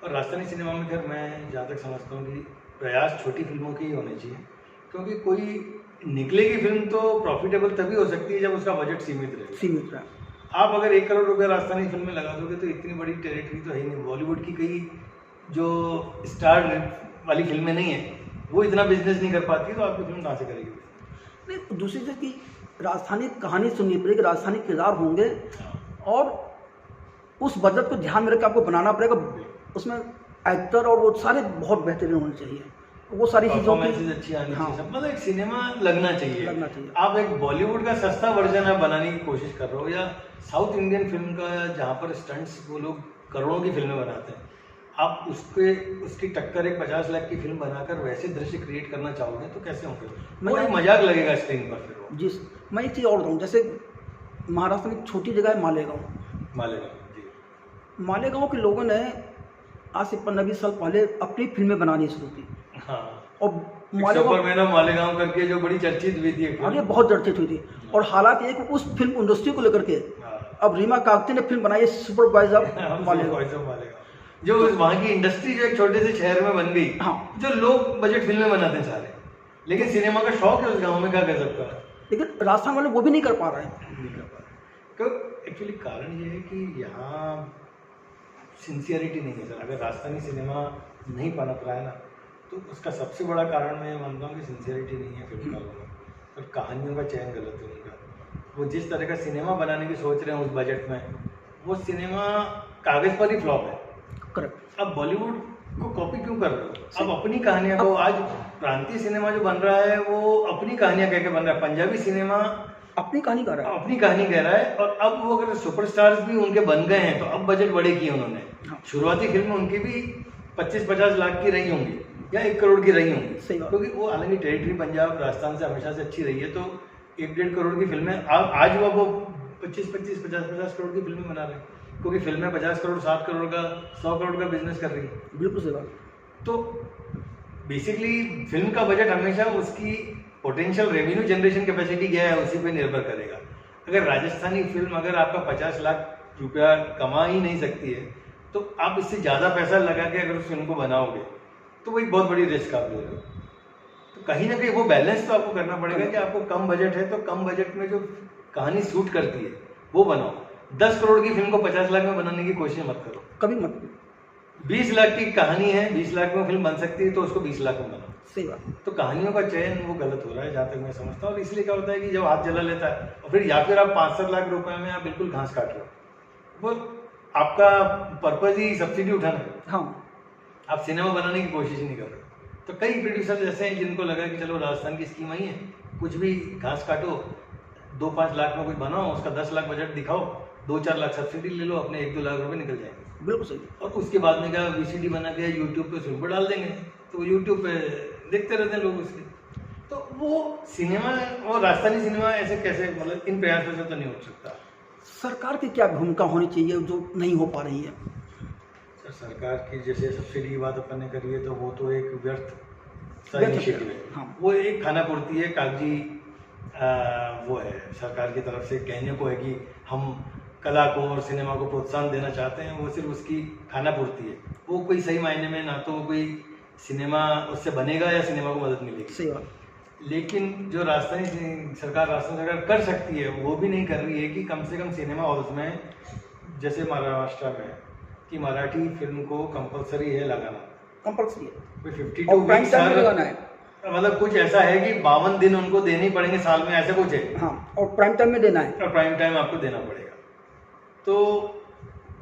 और राजस्थानी सिनेमा में खैर मैं जहाँ तक समझता हूँ कि प्रयास छोटी फिल्मों के ही होने चाहिए, क्योंकि कोई निकलेगी फिल्म तो प्रॉफिटेबल तभी हो सकती है जब उसका बजट सीमित रहे। सीमित रहा। आप अगर 1 करोड़ रुपये राजस्थानी फिल्म में लगा दोगे तो इतनी बड़ी टेरिटरी तो है ही नहीं। बॉलीवुड की कई जो स्टार वाली फिल्में नहीं है वो इतना बिजनेस नहीं कर पाती, तो आपकी फिल्म कहाँ से करेगी? नहीं, दूसरी चीज़ की राजस्थानी कहानी सुननी पड़ेगी, राजस्थानी किरदार होंगे, और उस बजट को ध्यान में रख के आपको बनाना पड़ेगा। उसमें एक्टर और वो सारे बहुत बेहतरीन होने चाहिए, वो सारी चीज़ों की परफॉर्मेंसेस अच्छी आनी हाँ, चाहिए सब, मतलब एक सिनेमा लगना चाहिए। लगना चाहिए। आप एक बॉलीवुड का सस्ता वर्जन आप बनाने की कोशिश कर रहे हो, या साउथ इंडियन फिल्म का जहाँ पर स्टंट्स वो लोग करोड़ों की फिल्में बनाते हैं, आप उसकी टक्कर एक 50 लाख की फिल्म बनाकर वैसे दृश्य क्रिएट करना चाहोगे तो कैसे होंगे? वो एक मजाक लगेगा स्क्रीन पर फिर वो। जिस मैं एक चीज़ और बताऊँ, जैसे महाराष्ट्र में एक छोटी जगह है मालेगांव। मालेगांव जी। मालेगांव के लोगों ने आज से 15-20 साल पहले अपनी फिल्में बनानी शुरू की, हाँ, और सुपरमैन ऑफ मालेगांव करके जो बड़ी चर्चित हुई थी और ये बहुत चर्चित हुई थी। और हालात ये कि उस फिल्म इंडस्ट्री को लेकर के अब रीमा कागती ने फिल्म बनाई है सुपरवाइजर मालेगांव, जो वहाँ की इंडस्ट्री जो एक छोटे से शहर में बन गई। हाँ, जो लोग बजट फिल्में बनाते हैं सारे, लेकिन सिनेमा का शौक है उस गांव में, क्या कर सकता है? लेकिन राजस्थान वाले वो भी नहीं कर पा रहे हैं। नहीं कर पा रहे। तो एक्चुअली कारण ये है कि यहाँ सिंसियरिटी नहीं है सर। अगर राजस्थानी सिनेमा नहीं पनप रहा है ना, तो उसका सबसे बड़ा कारण मैं मानता हूँ कि सिंसियरिटी नहीं है फिल्मकारों में, और कहानियों का चयन गलत है उनका। वो जिस तरह का सिनेमा बनाने की सोच रहे हैं उस बजट में, वो सिनेमा कागज़ पर ही फ्लॉप है। करेक्ट। अब बॉलीवुड को कॉपी क्यों कर रहे हो? अब अपनी कहानियां को, आज प्रांतीय सिनेमा जो बन रहा है वो अपनी कहानियां कह के बन रहा है। पंजाबी सिनेमा अपनी कहानी कर रहा है। अपनी कहानी कह रहा है, और अब वो अगर सुपरस्टार्स भी उनके बन गए हैं तो अब बजट बड़े किए उन्होंने। हाँ। शुरुआती फिल्म उनकी भी 25-50 लाख की रही होंगी, या 1 करोड़ की रही होंगी। सही बात। क्योंकि वो हालांकि टेरिटरी पंजाब राजस्थान से हमेशा से अच्छी रही है, तो 1-1.5 करोड़ की फिल्में आज वो 25-25, 50-50 करोड़ की फिल्में बना रहे हैं, क्योंकि फिल्में 50 करोड़, 60 करोड़ का, 100 करोड़ का बिजनेस कर रही है। बिल्कुल सही बात। तो बेसिकली फिल्म का बजट हमेशा उसकी पोटेंशियल रेवेन्यू जनरेशन कैपेसिटी क्या है उसी पे निर्भर करेगा। अगर राजस्थानी फिल्म अगर आपका 50 लाख रुपया कमा ही नहीं सकती है, तो आप इससे ज़्यादा पैसा लगा के अगर उस फिल्म को बनाओगे तो वो एक बहुत बड़ी रिस्क आप ले रहे हो। तो कहीं ना कहीं वो बैलेंस तो आपको करना पड़ेगा कि आपको कम बजट है तो कम बजट में जो कहानी सूट करती है वो बनाओ। 10 करोड़ की फिल्म को 50 लाख में बनाने की कोशिश मत करो, कभी मत। 20 लाख की कहानी है, 20 लाख में फिल्म बन सकती है तो उसको 20 लाख में बनाओ। सही बात। तो कहानियों का चयन वो गलत हो रहा है जहाँ तक मैं समझता हूँ। और इसलिए क्या होता है कि जब हाथ जला लेता है और फिर या फिर आप 5-7 लाख रुपए में आप बिल्कुल घास काट रहे हो, वो आपका पर्पज ही सब्सिडी उठाना है। हाँ, आप सिनेमा बनाने की कोशिश ही नहीं कर रहे। तो कई प्रोड्यूसर ऐसे हैं जिनको लगा कि चलो राजस्थान की स्कीम आई है, कुछ भी घास काटो, 2-5 लाख में कुछ बनाओ, उसका 10 लाख बजट दिखाओ, 2-4 लाख सब्सिडी ले लो, अपने 1-2 लाख रुपए निकल जाएंगे। बिल्कुल सही। और उसके बाद में क्या VCD बना के यूट्यूब पे फिल्म डाल देंगे, तो यूट्यूब पे देखते रहते हैं लोग उसके। तो वो सिनेमा और राजस्थानी सिनेमा ऐसे कैसे, मतलब इन प्रयासों से तो नहीं हो सकता। सरकार की क्या भूमिका होनी चाहिए जो नहीं हो पा रही है? सर सरकार की जैसे सब्सिडी की बात अपन ने करी है तो वो तो एक व्यर्थ व्यर्थ इनिशिएटिव है। हाँ। वो एक खाना पूर्ति है, कागजी वो है सरकार की तरफ से कहने को है कि हम कला को और सिनेमा को प्रोत्साहन देना चाहते हैं, वो सिर्फ उसकी खाना पूर्ति है। वो कोई सही मायने में ना तो कोई सिनेमा उससे बनेगा या सिनेमा को मदद मिलेगी। सही बात। लेकिन जो राजस्थानी सरकार कर सकती है वो भी नहीं कर रही है कि कम से कम सिनेमा हॉल्स में जैसे महाराष्ट्र में है कि मराठी फिल्म को कंपलसरी है लगाना, कंपल्सरी है। कोई 52 और प्राइम वीक्स टाइम में लगाना है। मतलब कुछ ऐसा है कि 52 दिन उनको देने ही पड़ेंगे साल में, ऐसा कुछ है। हाँ, और प्राइम टाइम में देना है। और प्राइम टाइम आपको देना पड़ेगा। तो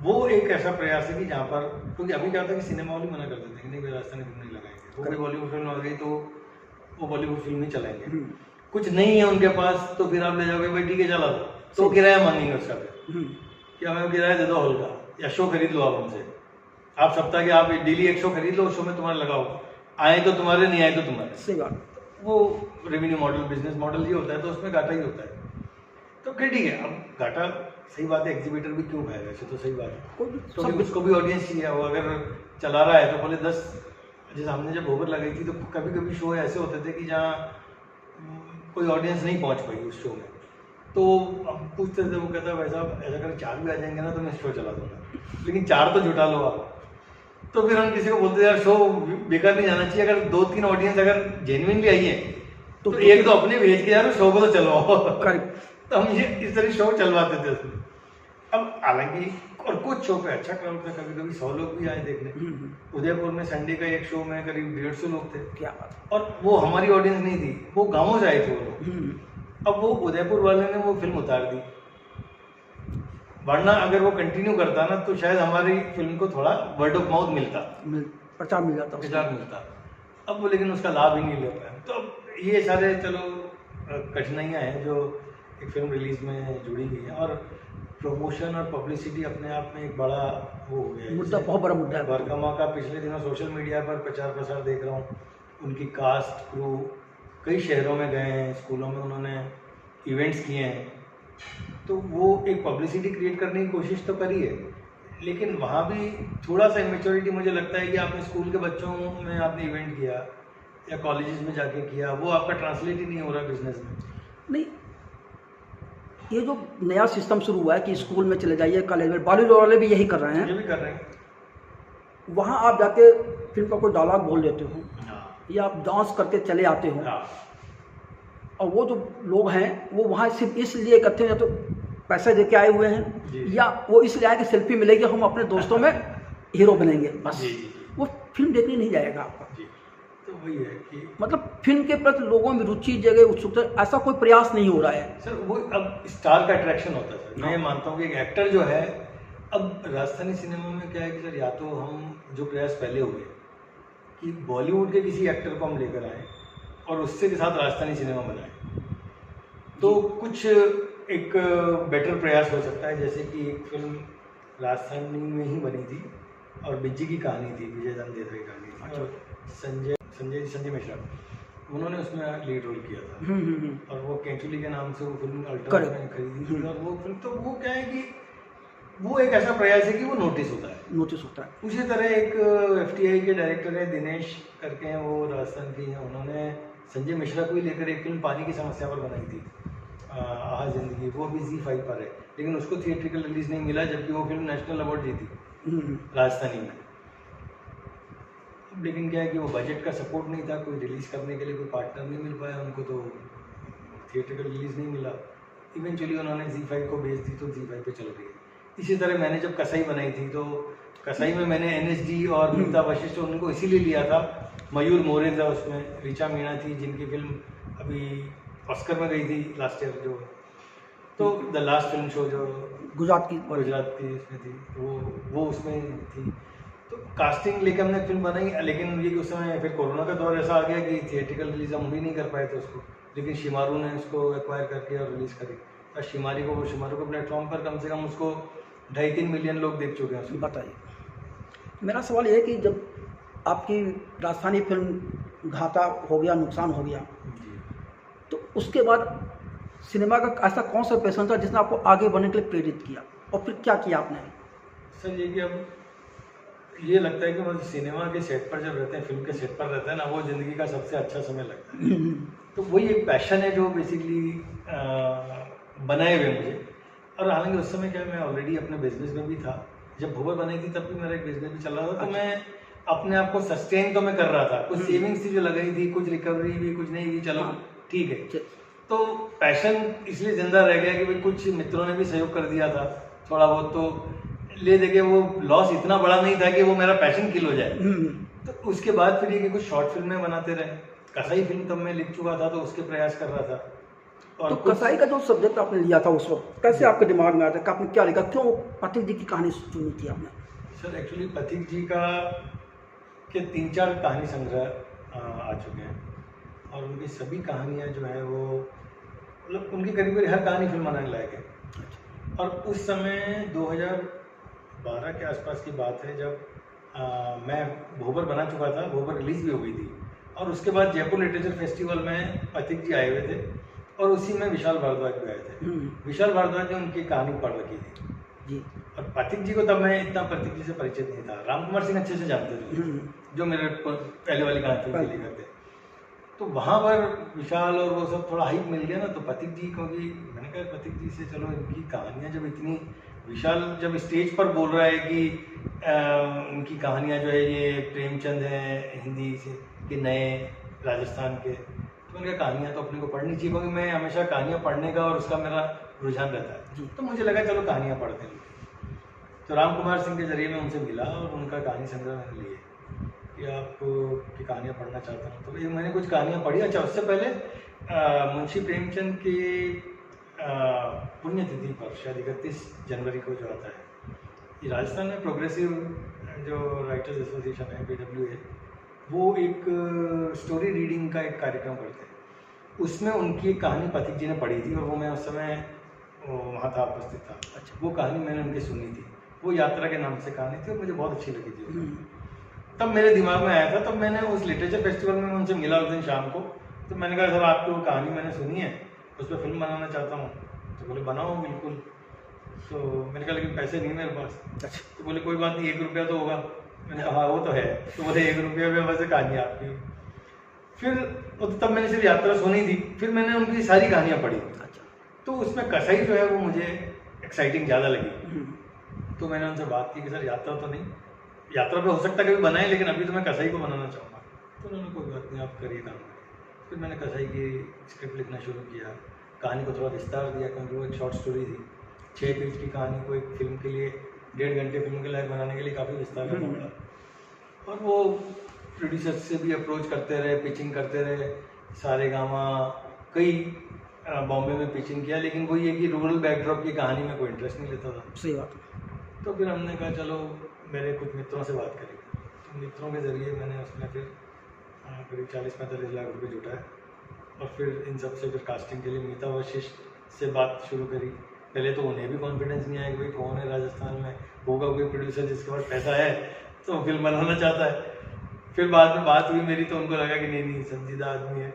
वो एक ऐसा प्रयास है कि जहाँ पर, क्योंकि अभी क्या होता है कि सिनेमा वाले मना कर देते हैं कि नहीं भाई राजस्थानी फिल्म नहीं लगाएंगे, वो कोई बॉलीवुड फिल्म आ गई तो वो बॉलीवुड फिल्म ही चलाएंगे। कुछ नहीं है उनके पास तो फिर आप ले जाओगे भाई ठीक है चला दो, तो किराया मांगेंगे उसका फिर कि हमें किराया दे दो हॉल का, या शो खरीद लो आप हमसे। आप सप्ताह के आप डेली एक शो खरीद लो, शो में तुम्हारा लगाओ, आए तो तुम्हारे नहीं आए तो तुम्हारे। सही बात। वो रेवेन्यू मॉडल, बिजनेस मॉडल ये होता है, तो उसमें घाटा ही होता है। तो फिर ठीक है, अब घाटा सही बात है, एग्जीबिटर भी क्यों खाएगा, ऐसे तो सही बात है, क्योंकि तो उसको भी ऑडियंस चाहिए। वो अगर चला रहा है तो बोले 10, जैसे हमने जब भोगर लगाई थी तो कभी कभी शो ऐसे होते थे कि जहाँ कोई ऑडियंस नहीं पहुँच पाई उस शो में, तो अब पूछते थे, वो कहता भाई साहब ऐसा अगर 4 भी आ जाएंगे ना तो मैं शो चला दूंगा, लेकिन 4 तो जुटा लो आप। तो फिर हम किसी को बोलते यार शो बेकार नहीं जाना चाहिए, अगर 2-3 ऑडियंस अगर जेन्युइनली आई है तो एक तो अपने भेज के यार शो को तो चलवाओ। तो हम ये इस तरह शो चलवाते थे उसमें। अब हालांकि और कुछ शो पे अच्छा क्राउड था, कभी कभी 100 लोग भी आए देखने। उदयपुर में संडे का एक शो में करीब 150 लोग थे। क्या बात। और वो हमारी ऑडियंस नहीं थी, वो गाँवों से आए थे वो लोग। अब वो उदयपुर वाले ने वो फिल्म उतार दी, वरना अगर वो कंटिन्यू करता ना तो शायद हमारी फिल्म को थोड़ा वर्ड ऑफ माउथ मिलता, प्रचार मिल जाता, प्रचार मिलता। अब वो लेकिन उसका लाभ ही नहीं ले पाया। तो अब ये सारे चलो कठिनाइयाँ हैं जो एक फिल्म रिलीज में जुड़ी हुई है। और प्रमोशन और पब्लिसिटी अपने आप में एक बड़ा वो हो गया मुद्दा, बहुत बड़ा मुद्दा है। बरकमा का पिछले दिनों सोशल मीडिया पर प्रचार प्रसार देख रहा हूँ, उनकी कास्ट क्रू कई शहरों में गए हैं, स्कूलों में उन्होंने इवेंट्स किए हैं, तो वो एक पब्लिसिटी क्रिएट करने की कोशिश तो करी है, लेकिन वहाँ भी थोड़ा सा इमेच्योरिटी मुझे लगता है कि आपने स्कूल के बच्चों में आपने इवेंट किया या कॉलेजेस में जाके किया, वो आपका ट्रांसलेट ही नहीं हो रहा बिजनेस में। नहीं, ये जो नया सिस्टम शुरू हुआ है कि स्कूल में चले जाइए, कॉलेज में, बॉलीवुड वाले भी यही कर रहे हैं। ये भी कर रहे हैं। वहाँ आप जाके फिल्म का कोई डायलॉग बोल देते हो, हाँ। या आप डांस करके चले आते हो, हाँ। और वो जो लोग हैं वो वहाँ सिर्फ इसलिए इकट्ठे या तो पैसे दे के आए हुए हैं, या वो इसलिए आए कि सेल्फी मिलेगी, हम अपने दोस्तों में हीरो बनेंगे, बस। वो फिल्म देखने नहीं जाएगा आपका। तो वही है कि मतलब फिल्म के प्रति लोगों में रुचि जगह, उत्सुकता, ऐसा कोई प्रयास नहीं हो रहा है सर। वो अब स्टार का अट्रैक्शन होता है सर। मैं ये मानता हूँ कि एक एक्टर जो है, अब राजस्थानी सिनेमा में क्या है कि सर, या तो हम जो प्रयास पहले हुए कि बॉलीवुड के किसी एक्टर को हम लेकर आए और उससे के साथ राजस्थानी सिनेमा बनाए, तो कुछ एक बेटर प्रयास हो सकता है। जैसे कि एक फिल्म राजस्थानी में ही बनी थी और बिज्जी की कहानी थी, विजय दान देसाई की कहानी थी, और संजय संजय मिश्रा, उन्होंने उसमें लीड रोल किया था। और वो केंचुली के नाम से वो फिल्म अल्ट्रा Correct. में खरीदी थी। और वो फिल्म तो वो क्या है कि वो एक ऐसा प्रयास है कि वो नोटिस होता है। नोटिस होता है। उसी तरह एक FTI के डायरेक्टर है दिनेश करके हैं, वो राजस्थान के हैं, उन्होंने संजय मिश्रा को ही लेकर एक फिल्म पानी की समस्या पर बनाई थी, आहा जिंदगी। वो भी ZEE5 पर है, लेकिन उसको थिएट्रिकल रिलीज नहीं मिला, जबकि वो फिल्म नेशनल अवार्ड जीती राजस्थानी में। लेकिन क्या है कि वो बजट का सपोर्ट नहीं था, कोई रिलीज करने के लिए कोई पार्टनर नहीं मिल पाया उनको, तो थिएट्रिकल रिलीज नहीं मिला। इवेंचुअली उन्होंने ZEE5 को भेज दी, तो ZEE5 पे चल रही है। इसी तरह मैंने जब कसाई बनाई थी, तो कसाई में मैंने NSD और मीता वशिष्ठ उनको इसीलिए लिया था। मयूर मोरे था उसमें, ऋचा मीणा थी जिनकी फिल्म अभी ऑस्कर में गई थी लास्ट ईयर जो, तो द लास्ट फिल्म शो जो गुजरात की इसमें थी, वो उसमें थी। तो कास्टिंग लेकर हमने फिल्म बनाई, लेकिन ये कि उस समय फिर कोरोना का दौर ऐसा आ गया कि थिएट्रिकल रिलीज हम भी नहीं कर पाए थे उसको, लेकिन शिमारू ने उसको एक्वायर करके और रिलीज़ करी। और शिमारू को प्लेटफॉर्म पर कम से कम उसको 2.5-3 मिलियन लोग देख चुके हैं उसको। बताइए, मेरा सवाल ये है कि जब आपकी राजस्थानी फिल्म घाटा हो गया, नुकसान हो गया, जी। तो उसके बाद सिनेमा का ऐसा कौन सा पैशन था जिसने आपको आगे बढ़ने के लिए प्रेरित किया, और फिर क्या किया आपने? सर ये कि अब ये लगता है कि मतलब सिनेमा के सेट पर जब रहते हैं, फिल्म के सेट पर रहते हैं ना, वो ज़िंदगी का सबसे अच्छा समय लगता है। तो वही एक पैशन है जो बेसिकली बनाए हुए मुझे। और हालांकि उस समय क्या, मैं ऑलरेडी अपने बिजनेस में भी था। जब भूवर बनाई थी तब भी मेरा एक बिजनेस भी चल रहा था, तो मैं अपने आप को सस्टेन तो मैं कर रहा था। कुछ सेविंग्स थी जो लगाई थी, कुछ रिकवरी भी, कुछ नहीं भी, चलो ठीक है। तो पैशन इसलिए जिंदा रह गया कि भाई कुछ मित्रों ने भी सहयोग कर दिया था थोड़ा बहुत, तो ले देके वो लॉस इतना बड़ा नहीं था कि वो मेरा पैशन किल हो जाए। तो उसके बाद फिर ये कि कुछ शॉर्ट फिल्में बनाते रहे। कसाई फिल्म तब मैं लिख चुका था, तो उसके प्रयास कर रहा था। और तो कसाई का जो सब्जेक्ट आपने लिया था उस वक्त, कैसे आपके दिमाग में आया था कि आपने क्या लिखा, क्यों पथिक जी की कहानी चुनी थी आपने? सर एक्चुअली पथिक जी का के 3-4 कहानी संग्रह आ चुके हैं, और उनकी सभी कहानियाँ जो है वो मतलब उनकी करीब करीब हर कहानी फिल्म बनाने लायक है। और उस समय 2012 के आसपास की बात है, जब मैं भोबर बना चुका था, भोबर रिलीज भी हो गई थी, और उसके बाद जयपुर लिटरेचर फेस्टिवल में पथिक जी आए हुए थे, और उसी में विशाल भारद्वाज भी आए थे। विशाल भारद्वाज ने उनकी कहानी पढ़ रखी थी जी। और पथिक जी को तब मैं इतना पथिक जी से परिचित नहीं था। राम कुमार सिंह अच्छे से जानते थे, जो मेरे पहले वाली कहानी फिल्म के लिए करते। तो वहाँ पर विशाल और वो सब थोड़ा हाइप मिल गया ना, तो पथिक जी, क्योंकि मैंने कहा पथिक जी से चलो इनकी कहानियाँ जब इतनी, विशाल जब स्टेज पर बोल रहा है कि इनकी कहानियाँ जो है ये प्रेमचंद हैं हिंदी से के नए राजस्थान के, तो उनकी कहानियाँ तो अपने को पढ़नी चाहिए, क्योंकि मैं हमेशा कहानियाँ पढ़ने का और उसका मेरा रुझान रहता है। तो मुझे लगा चलो कहानियाँ पढ़ते हैं। तो राम कुमार सिंह के जरिए मैं उनसे मिला और उनका कहानी संग्रह मैंने लिए कि आपको की कहानियाँ पढ़ना चाहता हूँ। तो ये मैंने कुछ कहानियाँ पढ़ी। अच्छा, उससे पहले मुंशी प्रेमचंद की पुण्यतिथि पर शायद 31 जनवरी को जो आता है, ये राजस्थान में प्रोग्रेसिव जो राइटर्स एसोसिएशन है PWA, वो एक स्टोरी रीडिंग का एक कार्यक्रम करते हैं। उसमें उनकी एक कहानी पथिक जी ने पढ़ी थी, और वो मैं उस समय वहाँ था, उपस्थित था। अच्छा, वो कहानी मैंने उनकी सुनी थी, वो यात्रा के नाम से कहानी थी, और मुझे बहुत अच्छी लगी थी। तब मेरे दिमाग में आया था, तब मैंने उस लिटरेचर फेस्टिवल में उनसे मिला उस दिन शाम को। तो मैंने कहा सर आपकी वो कहानी मैंने सुनी है, उस पर फिल्म बनाना चाहता हूँ। तो बोले बनाओ बिल्कुल। तो मैंने कहा लेकिन पैसे नहीं मेरे पास। अच्छा। तो बोले कोई बात नहीं, 1 रुपया तो होगा। मैंने कहा हाँ वो तो है। तो बोले 1 रुपया में वैसे कहानी आपकी। फिर तब मैंने सिर्फ यात्रा सुनी थी, फिर मैंने उनकी सारी कहानियाँ पढ़ी। अच्छा। तो उसमें कसाई जो है वो मुझे एक्साइटिंग ज़्यादा लगी। तो मैंने उनसे बात की कि सर यात्रा तो नहीं, यात्रा पे हो सकता है कभी बनाए, लेकिन अभी तो मैं कसाई को बनाना चाहूँगा। तो उन्होंने कोई बात नहीं, आप करिए काम। फिर मैंने कसाई की स्क्रिप्ट लिखना शुरू किया, कहानी को थोड़ा विस्तार दिया, क्योंकि वो एक शॉर्ट स्टोरी थी। 6 पेज की कहानी को एक फिल्म के लिए 1.5 घंटे फिल्म के लायक बनाने के लिए काफ़ी विस्तार करना पड़ा। और वो प्रोड्यूसर से भी अप्रोच करते रहे, पिचिंग करते रहे, सारेगामा कई बॉम्बे में पिचिंग किया, लेकिन वही है कि रूरल बैकड्रॉप की कहानी में कोई इंटरेस्ट नहीं लेता था। सही बात। तो फिर हमने कहा चलो मेरे कुछ मित्रों से बात करेंगे। तो मित्रों के ज़रिए मैंने उसमें फिर करीब 40-45 लाख रुपए जुटाए, और फिर इन सब से फिर कास्टिंग के लिए मीता वशिष्ठ से बात शुरू करी। पहले तो उन्हें भी कॉन्फिडेंस नहीं आया कि भाई कौन है राजस्थान में, होगा कोई प्रोड्यूसर जिसके पास पैसा है तो फिल्म बनाना चाहता है। फिर बाद में बात हुई मेरी, तो उनको लगा कि नहीं नहीं संजीदा आदमी है,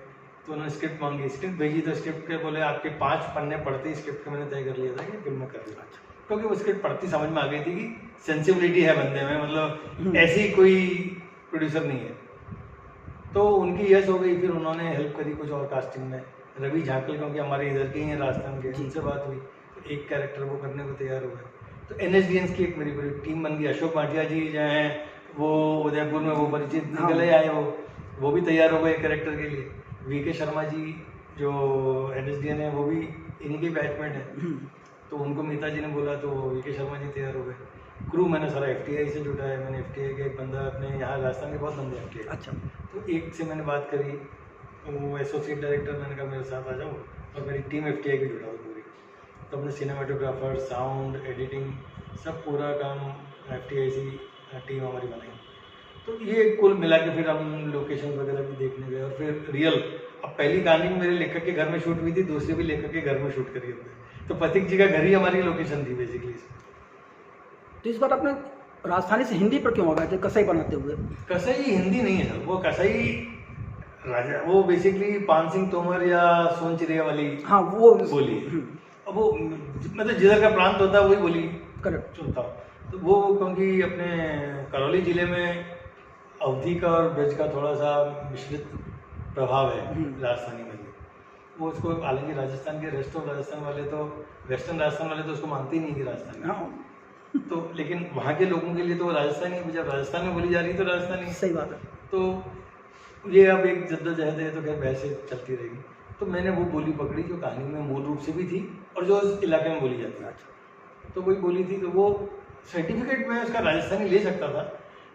तो उन्होंने स्क्रिप्ट मांगी, स्क्रिप्ट भेजी, तो स्क्रिप्ट के बोले आपके 5 पन्ने पढ़ते ही स्क्रिप्ट के मैंने तय कर लिया था कि फिल्म में कर लूँगा, क्योंकि वो स्क्रिप्ट पढ़ती समझ में आ गई थी कि सेंसिबिलिटी है बंदे में, मतलब ऐसी कोई प्रोड्यूसर नहीं है। तो उनकी यस हो गई, फिर उन्होंने हेल्प करी कुछ और कास्टिंग में। रवि झाकल, क्योंकि हमारे इधर के ही हैं राजस्थान के, उनसे बात हुई, तो एक कैरेक्टर वो करने को तैयार हुए। तो NSDNs की एक मेरी पूरी टीम बन गई। अशोक भाटिया जी जो हैं वो उदयपुर में वो परिचित निकले आए, वो भी तैयार हो गए कैरेक्टर के लिए। VK शर्मा जी जो NSDN है वो भी इन्हीं के बैचमेट हैं, तो उनको मीता जी ने बोला तो VK शर्मा जी तैयार हो गए। क्रू मैंने सारा FTI से जुटा है, मैंने FTI का एक बंदा अपने यहाँ राजस्थान के बहुत बंदे FTI, अच्छा, तो एक से मैंने बात करी, वो एसोसिएट डायरेक्टर, मैंने कहा मेरे साथ आ जाओ, और मेरी टीम FTI की जुटा पूरी। तो अपने सिनेमाटोग्राफर, साउंड, एडिटिंग, सब पूरा काम FTI से टीम हमारी बनाई। तो ये कुल मिला के फिर हम लोकेशन वगैरह भी देखने गए, और फिर रियल, अब पहली कहानी मेरे लेखक के घर में शूट हुई थी, दूसरी भी लेखक के घर में शूट करी हमने, तो पथिक जी का घर ही हमारी लोकेशन थी बेसिकली। तो इस बार आपने राजस्थानी से हिंदी पर क्यों आ गए थे कसाई बनाते हुए? कसाई हिंदी नहीं है सर, वो कसाई राजा, वो बेसिकली पान सिंह तोमर या सोन चिड़िया वाली हाँ वो बोली। अब वो मतलब जिधर का प्रांत होता है वही बोली करेक्ट चुनता हूँ। तो वो क्योंकि अपने करौली जिले में अवधी का और ब्रज का थोड़ा सा मिश्रित प्रभाव है राजस्थानी में भी, वो उसको हालांकि राजस्थान के रेस्ट ऑफ राजस्थान वाले तो, वेस्टर्न राजस्थान वाले तो उसको मानते ही नहीं कि राजस्थानी, हाँ तो लेकिन वहाँ के लोगों के लिए तो वो राजस्थानी, जब राजस्थान में बोली जा रही है तो राजस्थानी। सही बात है। तो ये अब एक जद्दोजहद है, तो खैर बहस चलती रहेगी। तो मैंने वो बोली पकड़ी जो कहानी में मूल रूप से भी थी और जो उस इलाके में बोली जाती है, तो वही बोली थी। तो वो सर्टिफिकेट में उसका राजस्थानी ले सकता था,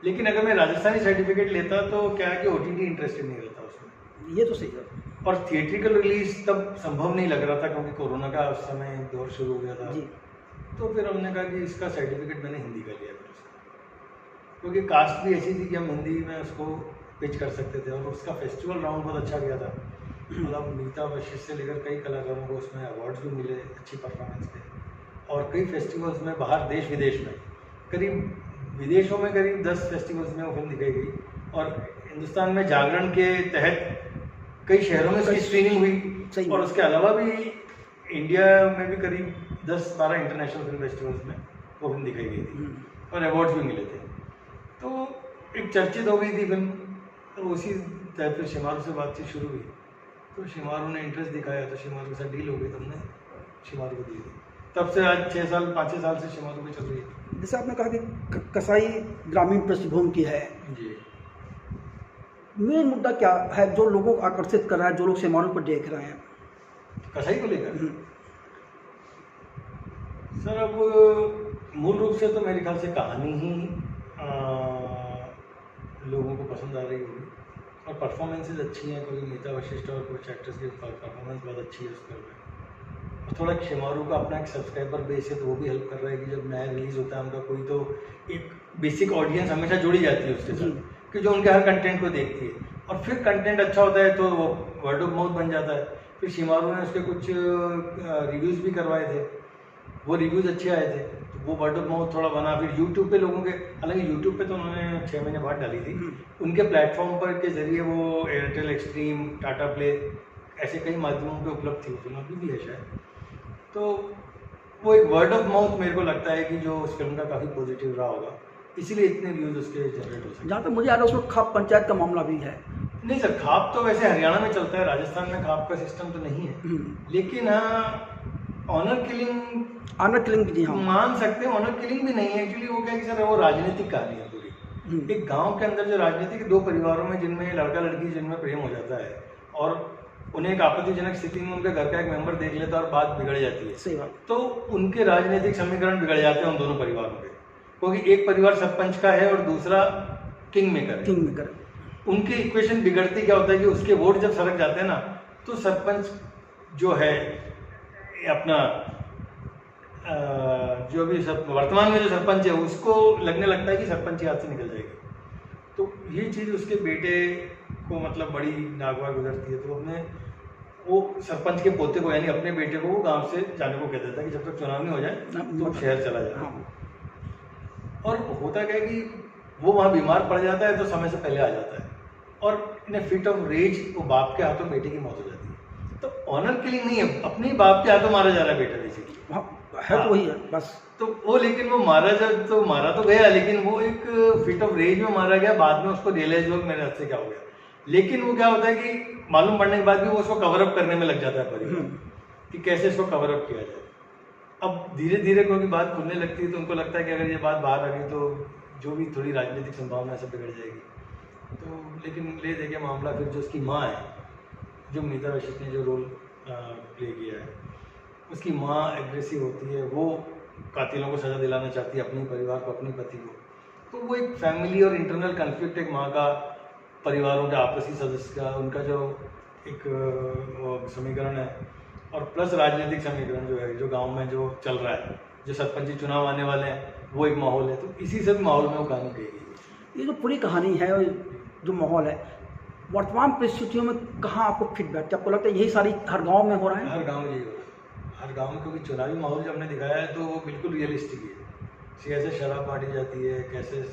लेकिन अगर मैं राजस्थानी सर्टिफिकेट लेता तो क्या है कि OTT इंटरेस्टेड नहीं रहता उसमें, ये तो सही है। और थिएट्रिकल रिलीज तब संभव नहीं लग रहा था क्योंकि कोरोना का उस समय दौर शुरू हो गया था जी। तो फिर हमने कहा कि इसका सर्टिफिकेट मैंने हिंदी का लिया फिर उसका, क्योंकि कास्ट भी ऐसी थी कि हम हिंदी में उसको पिच कर सकते थे, और उसका फेस्टिवल राउंड बहुत अच्छा गया था। मतलब मीता वशिष्ठ से लेकर कई कलाकारों को उसमें अवार्ड्स भी मिले अच्छी परफॉर्मेंस के, और कई फेस्टिवल्स में बाहर देश विदेश में, करीब विदेशों में करीब 10 फेस्टिवल्स में वो फिल्म दिखाई गई, और हिंदुस्तान में जागरण के तहत कई शहरों में उसकी स्क्रीनिंग हुई, और उसके अलावा भी इंडिया में भी करीब 10-12 इंटरनेशनल फिल्म फेस्टिवल्स में वो फिल्म दिखाई गई थी, और अवार्ड्स भी मिले थे। तो एक चर्चित हो गई थी फिल्म, तो उसी तरह फिर शिमारू से बातचीत शुरू हुई, तो शिमारू ने इंटरेस्ट दिखाया, तो शिमारू के साथ डील हो गई, तो हमने शिमारू को दी थी। तब से आज 5-6 साल से शिमारू पे चल रही है। जैसे आपने कहा कि कसाई ग्रामीण पृष्ठभूमि की है, जी। मेन मुद्दा क्या है जो लोगों को आकर्षित कर रहा है, जो लोग शिमारू पर देख रहे हैं? कसाई को लेकर सर, अब मूल रूप से तो मेरे ख्याल से कहानी ही लोगों को पसंद आ रही होगी, और परफॉर्मेंसेज अच्छी हैं, क्योंकि मीता वशिष्ठ और कुछ एक्टर्स की परफॉर्मेंस बहुत अच्छी है उस फिल्म में। और थोड़ा शिमारू का अपना एक सब्सक्राइबर बेस है, तो वो भी हेल्प कर रहा है कि जब नया रिलीज़ होता है उनका कोई, तो एक बेसिक ऑडियंस हमेशा जुड़ी जाती है उसके साथ, कि जो उनके हर कंटेंट को देखती है, और फिर कंटेंट अच्छा होता है तो वो वर्ड ऑफ माउथ बन जाता है। फिर शिमारू ने उसके कुछ रिव्यूज़ भी करवाए थे, वो रिव्यूज़ अच्छे आए थे, तो वो वर्ड ऑफ माउथ थोड़ा बना। फिर यूट्यूब पे लोगों के, हालांकि यूट्यूब पे तो उन्होंने 6 महीने बाद डाली थी, उनके प्लेटफॉर्म पर के जरिए वो एयरटेल एक्सट्रीम, टाटा प्ले, ऐसे कई माध्यमों पे उपलब्ध थी, फिल्म अभी भी है शायद। तो वो एक वर्ड ऑफ माउथ मेरे को लगता है कि जो उस फिल्म का काफ़ी पॉजिटिव रहा होगा, इसीलिए इतने व्यूज़ उसके जनरेट हो सकते। जहाँ तक मुझे याद है उसमें खाप पंचायत का मामला भी है। नहीं सर, खाप तो वैसे हरियाणा में चलता है, राजस्थान में खाप का सिस्टम तो नहीं है, लेकिन हाँ ऑनर किलिंग जी हाँ मान सकते हैं। ऑनर किलिंग भी नहीं है एक्चुअली, वो क्या है कि सर वो राजनीतिक कहानी है पूरी। एक गांव के अंदर जो राजनीतिक 2 परिवारों में जिनमें लड़का लड़की जिनमें प्रेम हो जाता है, और उन्हें एक आपत्तिजनक स्थिति में उनके घर का एक मेंबर देख लेता है और बात बिगड़ जाती है, सही बात। तो उनके राजनीतिक समीकरण बिगड़ जाते हैं उन दोनों परिवारों के, क्योंकि एक परिवार सरपंच का है और दूसरा किंग मेकर है। उनकी इक्वेशन बिगड़ती क्या होता है कि उसके वोट जब सरक जाते हैं ना, तो सरपंच जो है अपना जो भी वर्तमान में जो सरपंच है उसको लगने लगता है कि सरपंच हाथ से निकल जाएगी। तो ये चीज़ उसके बेटे को मतलब बड़ी नागवार गुजरती है, तो अपने वो सरपंच के पोते को यानी अपने बेटे को वो गांव से जाने को कह देता है कि जब तक चुनाव नहीं हो जाए तो शहर चला जाए। और होता क्या है कि वो वहाँ बीमार पड़ जाता है तो समय से पहले आ जाता है, और इन फिट ऑफ रेज वो बाप के हाथों बेटे की मौत हो जाती है। तो ऑनर किलिंग नहीं है, अपने ही बाप के हाथों मारा जा रहा है बेटा बेसिकली। हाँ, है तो वही है बस। तो वो लेकिन वो मारा तो गया, लेकिन वो एक फिट ऑफ रेज में मारा गया, बाद में उसको रियलाइज हुआ मेरे हाथ से क्या हो गया। लेकिन वो क्या होता है कि मालूम पड़ने के बाद भी वो उसको कवर अप करने में लग जाता है परिवार कि कैसे इसको कवर अप किया जाए। अब धीरे धीरे क्योंकि बात खुलने लगती है तो उनको लगता है कि अगर ये बात बाहर आ गई तो जो भी थोड़ी राजनीतिक संभावना सब बिगड़ जाएगी। तो लेकिन ले दे के मामला फिर जो उसकी माँ है, जो मीता वशिष्ठ ने जो रोल प्ले किया है, उसकी माँ एग्रेसिव होती है, वो कातिलों को सजा दिलाना चाहती है अपने परिवार को, अपने पति को। तो वो एक फैमिली और इंटरनल कन्फ्लिक्ट, एक माँ का, परिवारों के आपसी सदस्य का, उनका जो एक समीकरण है, और प्लस राजनीतिक समीकरण जो है, जो गांव में जो चल रहा है, जो सरपंची चुनाव आने वाले हैं, वो एक माहौल है। तो इसी सब माहौल में वो कहानी कही गई। ये जो पूरी कहानी है और जो माहौल है, वर्तमान परिस्थितियों में कहाँ आपको फिट बैठता है? आपको लगता है यही सारी हर गांव में हो रहा है? हर गांव में यही हो रहा है, हर गांव में, क्योंकि चुनावी माहौल जो हमने दिखाया है तो वो बिल्कुल रियलिस्टिक है। कैसे शराब बांटी जाती है, कैसे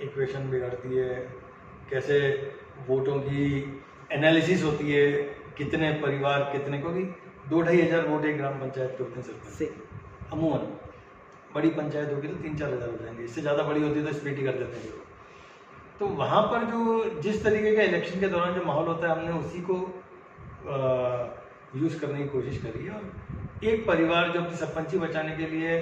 इक्वेशन बिगड़ती है, कैसे वोटों की एनालिसिस होती है, कितने परिवार कितने, क्योंकि 2-2.5 हज़ार वोट एक ग्राम पंचायत के होते हैं सरपंच से। अमूमन बड़ी पंचायत होगी तो 3-4 हज़ार हो जाएंगे, इससे ज़्यादा बड़ी होती है तो स्प्लिट ही कर देते हैं लोग। तो वहाँ पर जो जिस तरीके का इलेक्शन के दौरान जो माहौल होता है, हमने उसी को यूज़ करने की कोशिश करी है। और एक परिवार जो अपनी सरपंची बचाने के लिए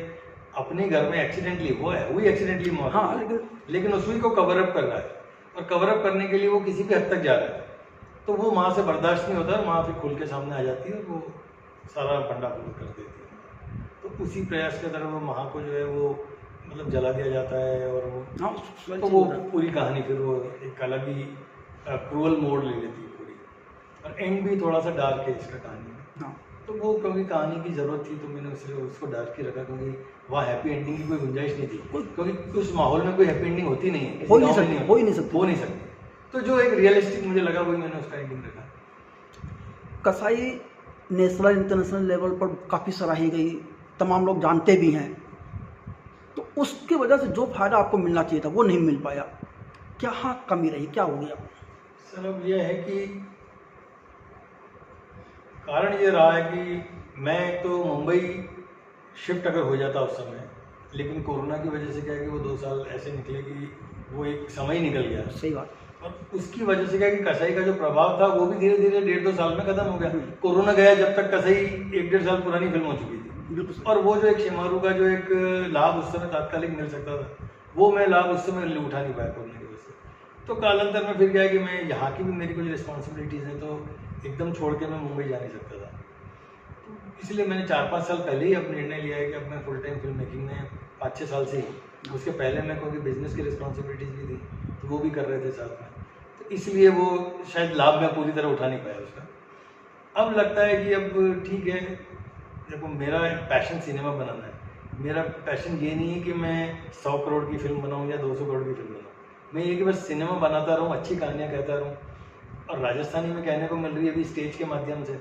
अपने घर में एक्सीडेंटली वही एक्सीडेंटली मौत, हाँ, लेकिन उसी को कवर अप कर रहा है, और कवर अप करने के लिए वो किसी भी हद तक जा रहा है। तो वो माँ से बर्दाश्त नहीं होता, माँ फिर खुल के सामने आ जाती है और वो सारा भंडाफोड़ कर देती है। तो उसी प्रयास के तरह वो माँ को जो है वो मतलब जला दिया जाता है, और वो हाँ, तो वो पूरी कहानी फिर वो एक अलग ही क्रूअल मोड़ ले लेती है पूरी, और एंड भी थोड़ा सा डार्क है इसका कहानी में। हाँ, तो वो क्योंकि कहानी की ज़रूरत थी तो मैंने उसको डार्क ही रखा, क्योंकि वहाँ हैप्पी एंडिंग की कोई गुंजाइश नहीं थी, क्योंकि उस माहौल में कोई हैप्पी एंडिंग होती नहीं है, हो ही नहीं सकती। तो जो एक रियलिस्टिक मुझे लगा वही मैंने उसका एंडिंग रखा। कसाई नेशनल इंटरनेशनल लेवल पर काफ़ी सराही गई, तमाम लोग जानते भी हैं, तो उसकी वजह से जो फायदा आपको मिलना चाहिए था वो नहीं मिल पाया। क्या हाँ कमी रही, क्या हो गया? सर अब यह है कि कारण ये रहा है कि मैं तो मुंबई शिफ्ट अगर हो जाता उस समय, लेकिन कोरोना की वजह से क्या है कि वो 2 साल ऐसे निकले कि वो एक समय ही निकल गया। सही बात। और उसकी वजह से क्या है कि कसाई का जो प्रभाव था वो भी धीरे धीरे 1.5-2 साल में खत्म हो गया। कोरोना गया जब तक कसाई 1-1.5 साल पुरानी फिल्म हो चुकी थी, और वो जो एक शेमारू का जो एक लाभ उस समय तात्कालिक मिल सकता था, वो मैं लाभ उस समय उठा नहीं पाया कोरोना की वजह से। तो कालांतर में फिर क्या है कि मैं यहाँ की भी मेरी कुछ रिस्पॉन्सिबिलिटीज़ हैं, तो एकदम छोड़ के मैं मुंबई जा नहीं सकता था। तो इसलिए मैंने 4-5 साल पहले ही अब निर्णय लिया है कि अब मैं फुल टाइम फिल्म मेकिंग में 5-6 साल से ही, उसके पहले मैं क्योंकि बिजनेस की रिस्पॉन्सिबिलिटीज़ भी थी तो वो भी कर रहे थे साथ में, तो इसलिए वो शायद लाभ मैं पूरी तरह उठा नहीं पाया उसका। अब लगता है कि अब ठीक है, देखो मेरा पैशन सिनेमा बनाना है, मेरा पैशन ये नहीं है कि मैं 100 करोड़ की फिल्म बनाऊँ या 200 करोड़ की फिल्म बनाऊँ, मैं ये कि बस सिनेमा बनाता रहूँ, अच्छी कहानियाँ कहता रहूँ। और राजस्थानी में कहने को मिल रही है अभी स्टेज के माध्यम से,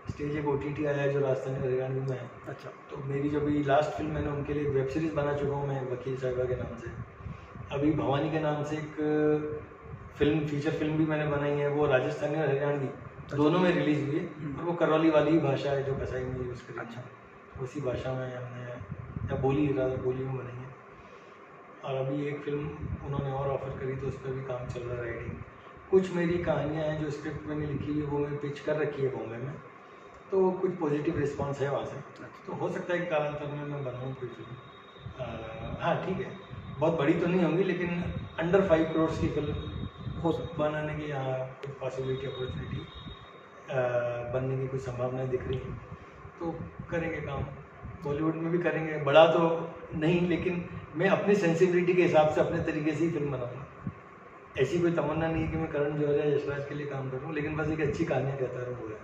स्टेज एक OTT आया है जो राजस्थानी और हरियाणवी में है। अच्छा। तो मेरी जो भी लास्ट फिल्म मैंने उनके लिए वेब सीरीज़ बना चुका हूँ मैं, वकील साहिबा के नाम से। अभी भवानी के नाम से एक फिल्म, फीचर फिल्म भी मैंने बनाई है, वो राजस्थानी और हरियाणवी दोनों में रिलीज़ हुई है, और वो करौली वाली ही भाषा है जो कसाई में यूज़ करी। अच्छा। उसी भाषा में हमने, या बोली में बनाई है। और अभी एक फिल्म उन्होंने और ऑफर करी तो उस पर भी काम चल रहा है, राइटिंग। कुछ मेरी कहानियाँ हैं जो स्क्रिप्ट मैंने लिखी हुई है, वो मैं पिच कर रखी है बॉम्बे में, तो कुछ पॉजिटिव रिस्पांस है वहाँ से। तो हो सकता है कि कालांतर में मैं बनाऊँ कोई फिल्म। हाँ ठीक है, बहुत बड़ी तो नहीं होंगी, लेकिन अंडर 5 करोड़ की फिल्म हो सकती बनाने की यहाँ कुछ पॉसिबिलिटी, अपॉर्चुनिटी बनने की कुछ संभावनाएं दिख रही हैं। तो करेंगे काम, बॉलीवुड में भी करेंगे, बड़ा तो नहीं, लेकिन मैं अपनी सेंसिबिलिटी के हिसाब से अपने तरीके से ही फिल्म बनाऊँगा। ऐसी कोई तमन्ना नहीं है कि मैं करण जौहर या यशराज के लिए काम करूँ, लेकिन बस एक अच्छी कहानियाँ कहता रहूँ।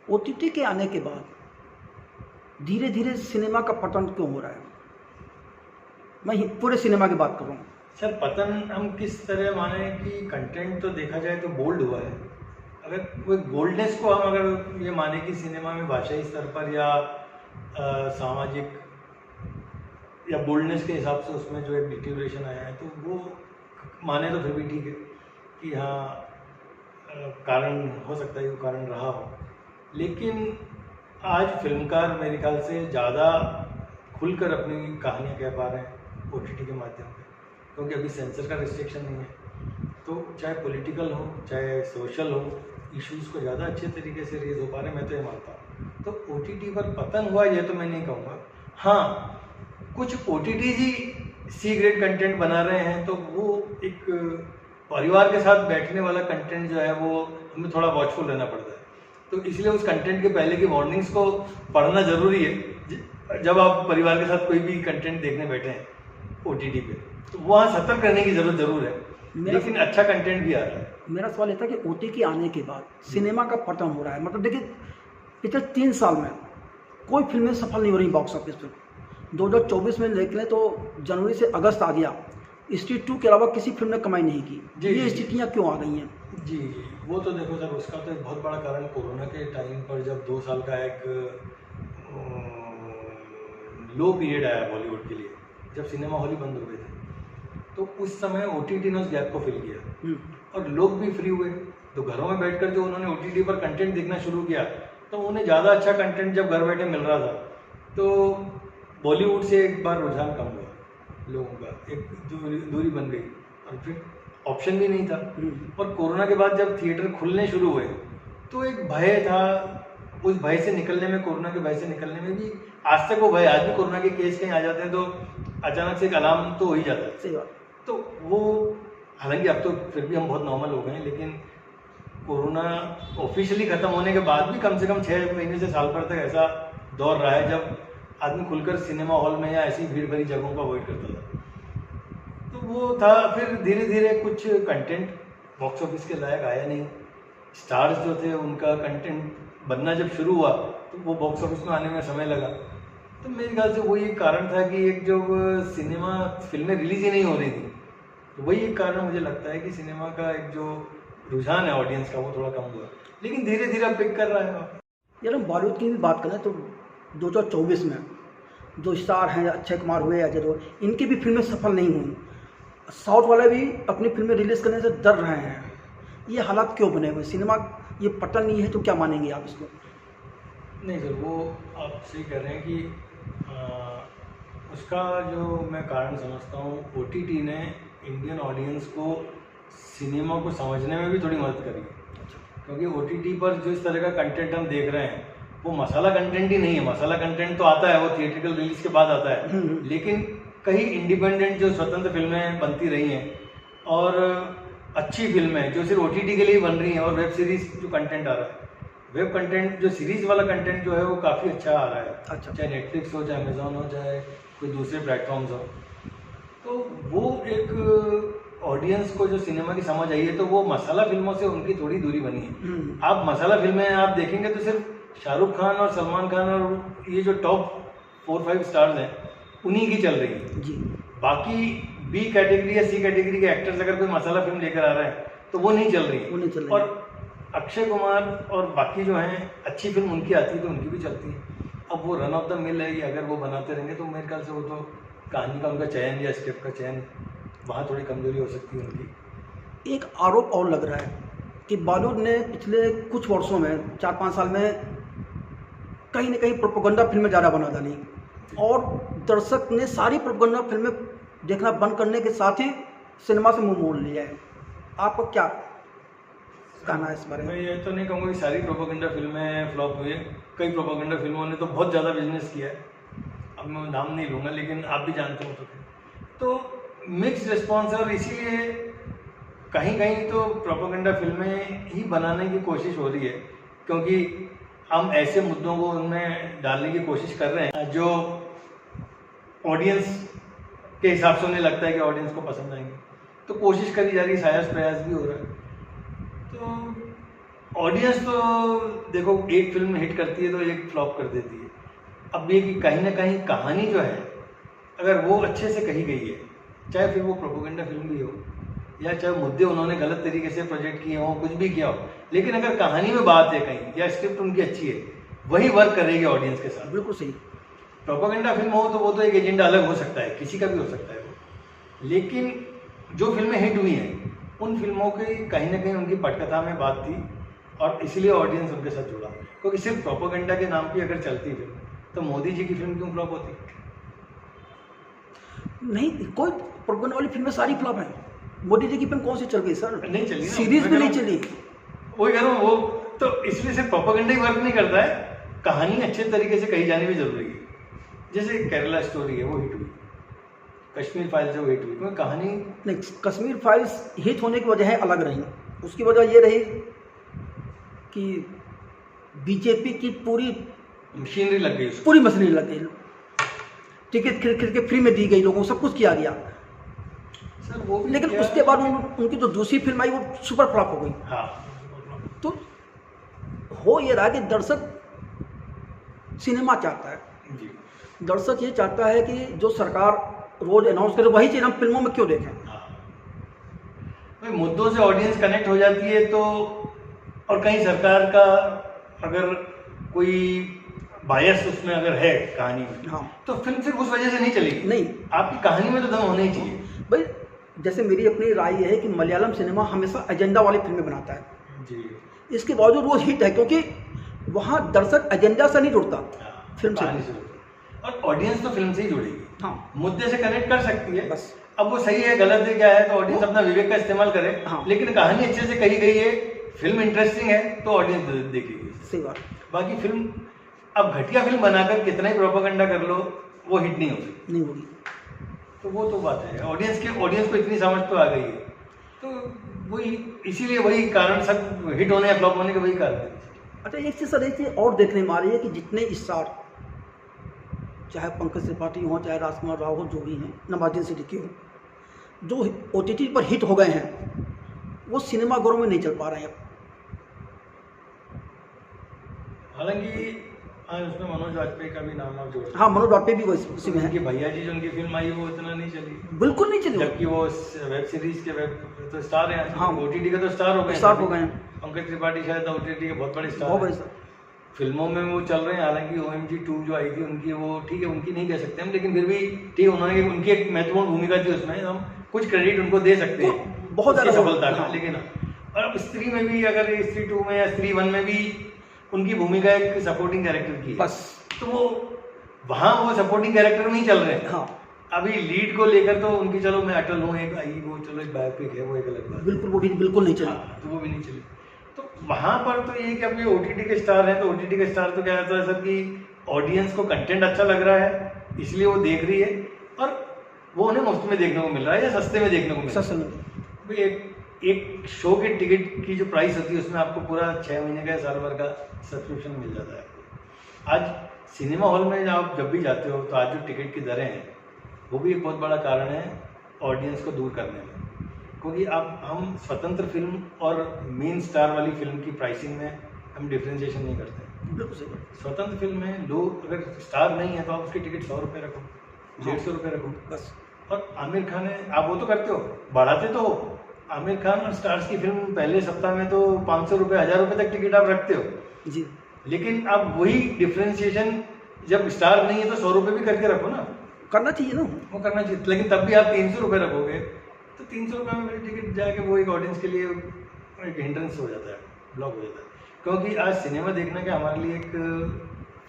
OTT के आने के बाद धीरे धीरे सिनेमा का पतन क्यों हो रहा है? मैं पूरे सिनेमा की बात कर रहा हूँ। सर पतन हम किस तरह माने कि कंटेंट तो देखा जाए तो बोल्ड हुआ है। अगर वो बोल्डनेस को हम अगर ये माने कि सिनेमा में भाषाई स्तर पर या सामाजिक या बोल्डनेस के हिसाब से उसमें जो एक डिटेरियोरेशन आया है, तो वो माने तो फिर भी ठीक है कि हाँ कारण हो सकता है, वो कारण रहा हो। लेकिन आज फिल्मकार मेरे ख्याल से ज़्यादा खुलकर अपनी कहानियाँ कह पा रहे हैं OTT के माध्यम से, क्योंकि अभी सेंसर का रिस्ट्रिक्शन नहीं है। तो चाहे पॉलिटिकल हो चाहे सोशल हो, इश्यूज़ को ज़्यादा अच्छे तरीके से रेज हो पा रहे हैं, मैं तो ये मानता हूँ। तो OTT पर पतन हुआ ये तो मैं नहीं कहूँगा। हाँ, कुछ OTTs ही सी ग्रेड कंटेंट बना रहे हैं, तो वो एक परिवार के साथ बैठने वाला कंटेंट जो है वो हमें थोड़ा वॉचफुल रहना पड़ता है। तो इसलिए उस कंटेंट के पहले की वार्निंग्स को पढ़ना ज़रूरी है जब आप परिवार के साथ कोई भी कंटेंट देखने बैठे हैं OTT पे, तो वहाँ सतर्क रहने की ज़रूरत ज़रूर है, लेकिन अच्छा कंटेंट भी आ रहा है। मेरा सवाल ये था कि OTT आने के बाद सिनेमा का पतन हो रहा है। मतलब देखिए, पिछले 3 साल में कोई फिल्में सफल नहीं हो रही बॉक्स ऑफिस पर। 2024 में देख लें तो जनवरी से अगस्त आ गया, स्ट्रीट 2 के अलावा किसी फिल्म ने कमाई नहीं की। ये स्थितियाँ क्यों आ गई हैं? जी, वो तो देखो सर, उसका तो एक बहुत बड़ा कारण कोरोना के टाइम पर जब 2 साल का एक लो पीरियड आया बॉलीवुड के लिए, जब सिनेमा हॉल ही बंद हो गए थे, तो उस समय OTT ने उस गैप को फिल किया और लोग भी फ्री हुए। तो घरों में बैठकर जो उन्होंने OTT पर कंटेंट देखना शुरू किया, तो उन्हें ज़्यादा अच्छा कंटेंट जब घर बैठे मिल रहा था, तो बॉलीवुड से एक बार रुझान कम हुआ लोगों का, एक दूरी बन गई और फिर ऑप्शन भी नहीं था। और कोरोना के बाद जब थिएटर खुलने शुरू हुए तो एक भय था, उस भय से निकलने में, कोरोना के भय से निकलने में भी आज तक वो भय, आज भी कोरोना के केस कहीं आ जाते हैं तो अचानक से एक अलार्म तो हो ही जाता है। सही बात। तो वो, हालांकि अब तो फिर भी हम बहुत नॉर्मल हो गए हैं, लेकिन कोरोना ऑफिशियली ख़त्म होने के बाद भी कम से कम 6 महीने से साल भर तक ऐसा दौर रहा है जब आदमी खुलकर सिनेमा हॉल में या ऐसी भीड़ भरी जगहों को अवॉइड करता था। तो वो था, फिर धीरे धीरे कुछ कंटेंट बॉक्स ऑफिस के लायक आया नहीं, स्टार्स जो थे उनका कंटेंट बनना जब शुरू हुआ तो वो बॉक्स ऑफिस में आने में समय लगा। तो मेरे ख्याल से वही एक कारण था कि एक जो सिनेमा फिल्में रिलीज ही नहीं हो रही थी, तो वही एक कारण मुझे लगता है कि सिनेमा का एक जो रुझान है ऑडियंस का वो थोड़ा कम हुआ, लेकिन धीरे धीरे अब पिक कर रहा है। यार हम बॉलीवुड की भी बात करें तो 2024 में जो स्टार हैं, अक्षय कुमार हुए, अजय देवगन, इनकी भी फिल्में सफल नहीं हुई। साउथ वाले भी अपनी फिल्में रिलीज़ करने से डर रहे हैं। ये हालात क्यों बने हुए? सिनेमा ये पतन नहीं है तो क्या मानेंगे आप इसको? नहीं सर, वो आप सही कह रहे हैं कि उसका जो मैं कारण समझता हूँ, OTT ने इंडियन ऑडियंस को सिनेमा को समझने में भी थोड़ी मदद करी, क्योंकि OTT पर जो इस तरह का कंटेंट हम देख रहे हैं वो मसाला कंटेंट ही नहीं है। मसाला कंटेंट तो आता है, वो थिएट्रिकल रिलीज के बाद आता है, लेकिन कई इंडिपेंडेंट जो स्वतंत्र फिल्में बनती रही हैं और अच्छी फिल्में जो सिर्फ OTT के लिए बन रही हैं, और वेब सीरीज जो कंटेंट आ रहा है, वेब कंटेंट जो सीरीज वाला कंटेंट जो है वो काफ़ी अच्छा आ रहा है। अच्छा। चाहे नेटफ्लिक्स हो, चाहे अमेजोन हो, चाहे कोई दूसरे प्लेटफॉर्म्स हो, तो वो एक ऑडियंस को जो सिनेमा की समझ आई है, तो वो मसाला फिल्मों से उनकी थोड़ी दूरी बनी है। आप मसाला फिल्में आप देखेंगे तो सिर्फ शाहरुख खान और सलमान खान और ये जो टॉप 4-5 स्टार्स हैं उन्हीं की चल रही है जी। बाकी B कैटेगरी या C कैटेगरी के एक्टर्स अगर कोई मसाला फिल्म लेकर आ रहे हैं तो वो नहीं चल रही है। और अक्षय कुमार और बाकी जो हैं अच्छी फिल्म उनकी आती है तो उनकी भी चलती है। अब वो रन ऑफ द मिल है, अगर वो बनाते रहेंगे तो मेरे ख्याल से वो तो कहानी का उनका चयन या स्क्रिप्ट का चयन, वहाँ थोड़ी कमजोरी हो सकती है उनकी। एक आरोप और लग रहा है कि बॉलीवुड ने पिछले कुछ वर्षों में 4-5 साल में कहीं ना कहीं प्रोपेगेंडा फिल्में ज़्यादा बना डाली और दर्शक ने सारी प्रोपेगेंडा फिल्में देखना बंद करने के साथ ही सिनेमा से मुंह मोड़ लिया है। आपको क्या कहना है इस बारे में? मैं ये तो नहीं कहूँगा कि सारी प्रोपेगेंडा फिल्में फ्लॉप हुई है। कई प्रोपेगेंडा फिल्मों ने तो बहुत ज़्यादा बिजनेस किया है, अब मैं नाम नहीं लूँगा लेकिन आप भी जानते हो। तो मिक्स रिस्पॉन्स है और इसीलिए कहीं कहीं तो प्रोपेगेंडा फिल्में ही बनाने की कोशिश हो रही है, क्योंकि हम ऐसे मुद्दों को उनमें डालने की कोशिश कर रहे हैं जो ऑडियंस के हिसाब से उन्हें लगता है कि ऑडियंस को पसंद आएंगे, तो कोशिश करी जा रही है, साहस प्रयास भी हो रहा है। तो ऑडियंस तो देखो एक फिल्म हिट करती है तो एक फ्लॉप कर देती है। अब ये कि कहीं ना कहीं कहानी जो है अगर वो अच्छे से कही गई है, चाहे फिर वो प्रोपेगेंडा फिल्म भी हो या चाहे मुद्दे उन्होंने गलत तरीके से प्रोजेक्ट किए हों, कुछ भी किया हो, लेकिन अगर कहानी में बात है कहीं या स्क्रिप्ट उनकी अच्छी है, वही वर्क करेगी ऑडियंस के साथ। बिल्कुल सही। प्रोपेगेंडा फिल्म हो तो वो तो एक एजेंडा अलग हो सकता है, किसी का भी हो सकता है वो। लेकिन जो फिल्में हिट हुई हैं उन फिल्मों की कहीं ना कहीं उनकी पटकथा में बात थी और इसलिए ऑडियंस उनके साथ जुड़ा। क्योंकि सिर्फ प्रोपेगेंडा के नाम की अगर चलती फिल्म तो मोदी जी की फिल्म क्यों फ्लॉप होती? नहीं, कोई प्रोपेगेंडा वाली फिल्में सारी फ्लॉप हैं। मोदी जी की फिल्म कौन सी चल गई सर? नहीं चली ना, सीरीज भी नहीं चली। वही कह रहा हूँ, वो तो इसलिए सिर्फ प्रोपेगेंडा ही वर्क नहीं करता है, कहानी अच्छे तरीके से कही जानी भी जरूरी है। जैसे केरला स्टोरी है वो हिट हुई, कश्मीर फाइल्स है वो हिट हुई, क्योंकि कहानी नहीं, कश्मीर फाइल्स हिट होने की वजह अलग रही। उसकी वजह ये रही कि बीजेपी की पूरी मशीनरी लग गई उसको। पूरी मशीनरी लग गई, टिकट खरीद के फ्री में दी गई, लोगों को सब कुछ किया गया। सर वो भी लेकिन क्या- उसके बाद उनकी जो दूसरी फिल्म आई वो सुपर फ्लॉप हो गई। हाँ तो हो ये रहा कि दर्शक सिनेमा चाहता है, जी दर्शक ये चाहता है कि जो सरकार रोज अनाउंस करे वही चीज़ हम फिल्मों में क्यों देखें। हाँ, भाई मुद्दों से ऑडियंस कनेक्ट हो जाती है तो, और कहीं सरकार का अगर कोई बायस उसमें अगर है कहानी में, हाँ तो फिल्म सिर्फ उस वजह से नहीं चलेगी। नहीं आपकी कहानी में तो दम होना ही चाहिए। भाई, जैसे मेरी अपनी राय ये है कि मलयालम सिनेमा हमेशा एजेंडा वाली फिल्में बनाता है। जी इसके बावजूद वो हिट है क्योंकि वहाँ दर्शक एजेंडा से नहीं जुड़ता, हाँ, फिल्म से। कहानी से जुड़ेगी। और ऑडियंस तो फिल्म से ही जुड़ेगी, हाँ मुद्दे से कनेक्ट कर सकती है। बस। अब वो सही है गलत है क्या है तो ऑडियंस अपना विवेक का इस्तेमाल करे। हाँ। लेकिन कहानी अच्छे से कही गई है, फिल्म इंटरेस्टिंग है तो ऑडियंस देखेगी। सही बात। बाकी फिल्म अब घटिया फिल्म बनाकर कितना ही प्रोपेगेंडा कर लो वो हिट नहीं होगी। नहीं होगी। तो वो तो बात है, ऑडियंस को इतनी समझ तो आ गई है, तो वही इसीलिए वही कारण सब हिट होने या फ्लॉप होने का वही कारण है। अच्छा, एक चीज़ सर, एक चीज़ और देखने में आ रही है कि जितने स्टार, चाहे पंकज त्रिपाठी हो, चाहे राजकुमार राव हो, जो भी हैं, नवाजुद्दीन सिद्दीकी हो, जो OTT पर हिट हो गए हैं वो सिनेमाघरों में नहीं चल पा रहे हैं अब। हालांकि आज उसमें मनोज वाजपेयी का भी नाम आप जोड़ सकते हाँ, मनोज वाजपेयी भी उसी में हैं। है। उनकी भैया जी जो उनकी फिल्म आई वो इतना नहीं चली, बिल्कुल नहीं चली। जबकि वो वेब सीरीज के वेब तो स्टार हैं। हाँ। OTT का तो स्टार हो गए स्टार हो गए हैं। पंकज त्रिपाठी शायद OTT के बहुत बड़े स्टार बहुत हैं। बड़े सर। फिल्मों में वो चल रहे हैं। हालांकि OMG 2 जो आई थी उनकी, वो ठीक है, उनकी नहीं कह सकते हम, लेकिन फिर भी ठीक, उन्होंने उनकी एक महत्वपूर्ण भूमिका थी उसमें, हम कुछ क्रेडिट उनको दे सकते हैं बहुत उसकी ज़्यादा सफलता का। हाँ। लेकिन और अब स्त्री में भी, अगर स्त्री 2 में या स्त्री 1 में भी उनकी भूमिका एक सपोर्टिंग कैरेक्टर की है, बस। तो वो वहाँ वो सपोर्टिंग कैरेक्टर में ही चल रहे हैं। हाँ अभी लीड को लेकर तो उनकी, चलो मैं अटल हूँ एक आई, वो चलो एक बायोपिक है, वो एक अलग बात है। बिल्कुल, वो भी बिल्कुल नहीं चली। हाँ, तो वो भी नहीं चली। तो वहां पर तो ये कि अब ये OTT के स्टार हैं, तो OTT के स्टार तो क्या होता है सर कि ऑडियंस को कंटेंट अच्छा लग रहा है इसलिए वो देख रही है, और वो उन्हें मुफ्त में देखने को मिल रहा है या सस्ते में देखने को मिल रहा सच में। है। भाई एक शो के टिकट की जो प्राइस होती है उसमें आपको पूरा 6 महीने का या साल भर का सब्सक्रिप्शन मिल जाता है। आज सिनेमा हॉल में आप जब भी जाते हो तो आज जो टिकट की दरें हैं वो भी एक बहुत बड़ा कारण है ऑडियंस को दूर करने में, क्योंकि अब हम स्वतंत्र फिल्म और मेन स्टार वाली फिल्म की प्राइसिंग में हम डिफ्रेंशिएशन नहीं करते। बिल्कुल सही बात। स्वतंत्र फिल्म में लोग अगर स्टार नहीं है तो आप उसकी टिकट 100 रुपये रखो, 150 रुपये रखो बस। और आमिर खान है, आप वो तो करते हो, बढ़ाते तो हो। आमिर खान और स्टार्स की फिल्म पहले सप्ताह में तो 500 रुपये 1000 रुपये तक टिकट आप रखते हो। जी। लेकिन अब वही डिफ्रेंशिएशन जब स्टार नहीं है तो 100 रुपये भी करके रखो ना, करना चाहिए ना। वो करना चाहिए। लेकिन तब भी आप 300 रुपये रखोगे तो 300 रुपये में मेरी टिकट जाके वो एक ऑडियंस के लिए एक हिंड्रेंस हो जाता है, ब्लॉक हो जाता है। क्योंकि आज सिनेमा देखना क्या हमारे लिए एक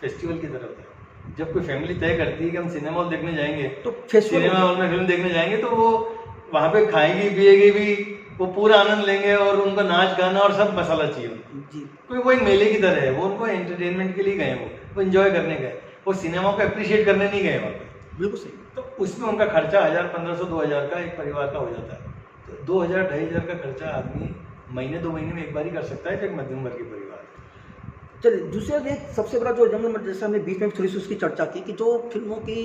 फेस्टिवल की तरह होता है। जब कोई फैमिली तय करती है कि हम सिनेमा हॉल देखने जाएंगे, तो फेस्टिवल सिनेमा हॉल में फिल्म देखने जाएंगे, तो वो वहाँ पे खाएंगी पिएगी भी, वो पूरा आनंद लेंगे और उनको नाच गाना और सब मसाला चाहिए उनको। जी। क्योंकि वो एक मेले की तरह है, वो उनको एंटरटेनमेंट के लिए गए, वो एंजॉय करने गए, वो सिनेमा को अप्रिशिएट करने नहीं गए वहाँ पे। बिल्कुल सही। तो उसमें उनका खर्चा 1000 1500 2000 का एक परिवार का हो जाता है। तो 2000 2500 का खर्चा आदमी महीने 2 महीने में एक बार ही कर सकता है, जो एक मध्यम वर्गीय परिवार है। चलिए, दूसरा एक सबसे बड़ा जो जंगल, जैसे हमने बीच में थोड़ी सी उसकी चर्चा की कि जो फिल्मों की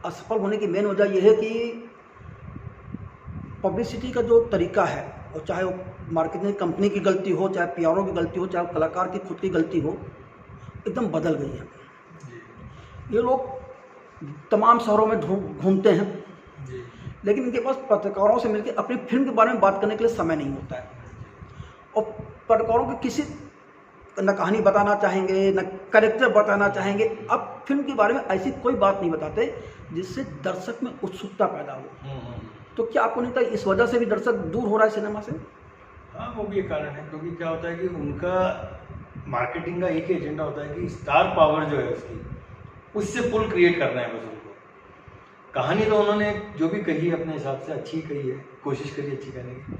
असफल होने की मेन वजह यह है कि पब्लिसिटी का जो तरीका है, और चाहे वो मार्केटिंग कंपनी की गलती हो, चाहे PR की गलती हो, चाहे कलाकार की खुद की गलती हो, एकदम बदल गई है। ये लोग तमाम शहरों में घूमते हैं, जी लेकिन इनके पास पत्रकारों से मिलकर अपनी फिल्म के बारे में बात करने के लिए समय नहीं होता है। और पत्रकारों के किसी न कहानी बताना चाहेंगे, न कैरेक्टर बताना चाहेंगे। अब फिल्म के बारे में ऐसी कोई बात नहीं बताते जिससे दर्शक में उत्सुकता पैदा हो। तो क्या आपको नहीं लगता इस वजह से भी दर्शक दूर हो रहा है सिनेमा से? हाँ, वो भी एक कारण है, क्योंकि क्या होता है कि उनका मार्केटिंग का एक ही एजेंडा होता है कि स्टार पावर जो है उसकी, उससे पुल क्रिएट करना है बस उनको। कहानी तो उन्होंने जो भी कही है अपने हिसाब से अच्छी कही है, कोशिश करी अच्छी कहने की।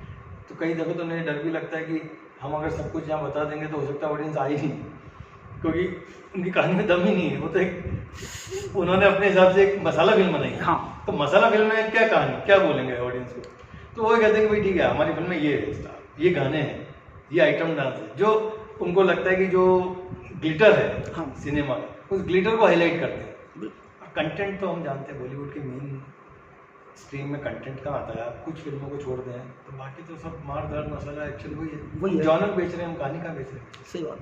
तो कई दफ़े तो उन्हें डर भी लगता है कि हम अगर सब कुछ यहाँ बता देंगे तो हो सकता है ऑडियंस आई ही नहीं, क्योंकि उनकी कहानी में दम ही नहीं है। वो तो एक उन्होंने अपने हिसाब से एक मसाला फिल्म बनाई है। हाँ, तो मसाला फिल्म में क्या कहानी, क्या बोलेंगे ऑडियंस को? तो वो कहते हैं कि भाई ठीक है, हमारी फिल्म में ये है स्टार, ये गाने हैं, ये आइटम डांस है, जो उनको लगता है कि जो ग्लिटर है हाँ। सिनेमा का, उस ग्लिटर को हाईलाइट करते हैं। और कंटेंट तो हम जानते हैं बॉलीवुड के मेन स्ट्रीम में कंटेंट कहाँ आता है। आप कुछ फिल्मों को छोड़ दें तो बाकी तो सब मार धाड़ मसाला एक्शन वही है। जॉनर बेच रहे हैं, हम कहानी कहाँ बेच रहे हैं। सही बात।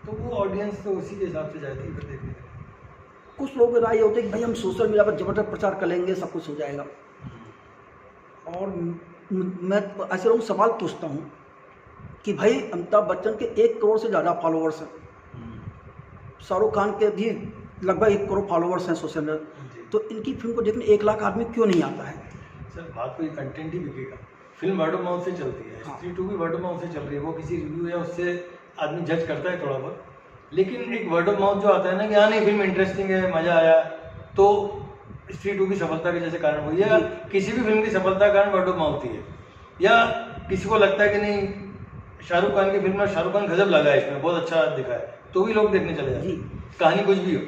तो वो ऑडियंस तो उसी के हिसाब से जाती है फिर देखने। कुछ लोगों की राय होती है कि भाई हम सोशल मीडिया पर जबरदस्त प्रचार कर लेंगे, सब कुछ हो जाएगा। और मैं ऐसे लोगों से सवाल पूछता हूँ कि भाई अमिताभ बच्चन के 1 करोड़ से ज़्यादा फॉलोअर्स हैं, शाहरुख खान के भी लगभग 1 करोड़ फॉलोअर्स हैं सोशल मीडिया, तो इनकी फिल्म को देखने 1 लाख आदमी क्यों नहीं आता है? सर बात कोई कंटेंट ही बिकेगा। फिल्म वर्ड ऑफ माउथ से चलती है। हाँ। स्त्री 2 भी वर्ड ऑफ माउथ से चल रही है। वो किसी रिव्यू या उससे आदमी जज करता है थोड़ा बहुत, लेकिन एक वर्ड ऑफ माउथ जो आता है ना कि हाँ नहीं फिल्म इंटरेस्टिंग है, मज़ा आया, तो स्त्री 2 की सफलता के जैसे कारण हुई है। या किसी भी फिल्म की सफलता का कारण वर्ड ऑफ माउथ ही है। या किसी को लगता है कि नहीं शाहरुख खान की फिल्म में शाहरुख खान गजब लगा है, इसमें बहुत अच्छा दिखा है, तो भी लोग देखने चले जाते हैं, कहानी कुछ भी हो।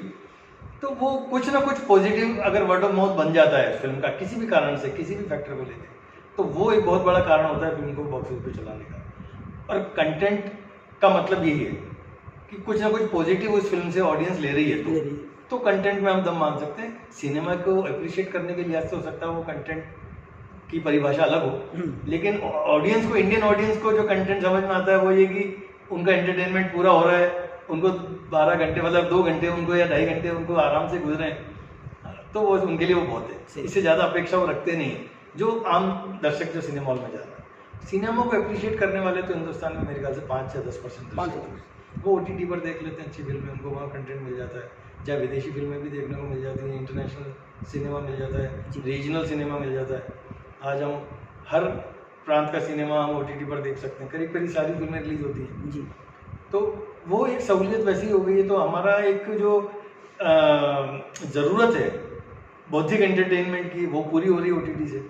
तो वो कुछ ना कुछ पॉजिटिव अगर वर्ड ऑफ माउथ बन जाता है फिल्म का किसी भी कारण से, किसी भी फैक्टर को लेकर, तो वो एक बहुत बड़ा कारण होता है फिल्म को बॉक्स ऑफिस पे चलाने का। और कंटेंट का मतलब यही है कि कुछ ना कुछ पॉजिटिव उस फिल्म से ऑडियंस ले रही है, तो कंटेंट में हम दम मान सकते हैं। सिनेमा को अप्रिशिएट करने के लिहाज से हो सकता है वो कंटेंट की परिभाषा अलग हो, लेकिन ऑडियंस को, इंडियन ऑडियंस को जो कंटेंट समझ में आता है वो ये कि उनका एंटरटेनमेंट पूरा हो रहा है, उनको 12 घंटे मतलब 2 घंटे उनको या 2.5 घंटे उनको आराम से गुजरे, तो वो उनके लिए वो बहुत है। इससे ज़्यादा अपेक्षा वो रखते नहीं है जो आम दर्शक जो सिनेमा हॉल में जा रहा है। सिनेमा को अप्रिशिएट करने वाले तो हिंदुस्तान में मेरे ख्याल से 5 या 10% वो OTT पर देख लेते हैं अच्छी फिल्में, उनको वहाँ कंटेंट मिल जाता है। चाहे विदेशी फिल्में भी देखने को मिल जाती हैं, इंटरनेशनल सिनेमा मिल जाता है, रीजनल सिनेमा मिल जाता है। आज हम हर प्रांत का सिनेमा हम OTT पर देख सकते हैं, करीब करीब सारी फिल्में रिलीज होती हैं जी। तो वो एक सहूलियत वैसी हो गई है। तो हमारा एक जो ज़रूरत है बौद्धिक एंटरटेनमेंट की, वो पूरी हो रही है OTT से।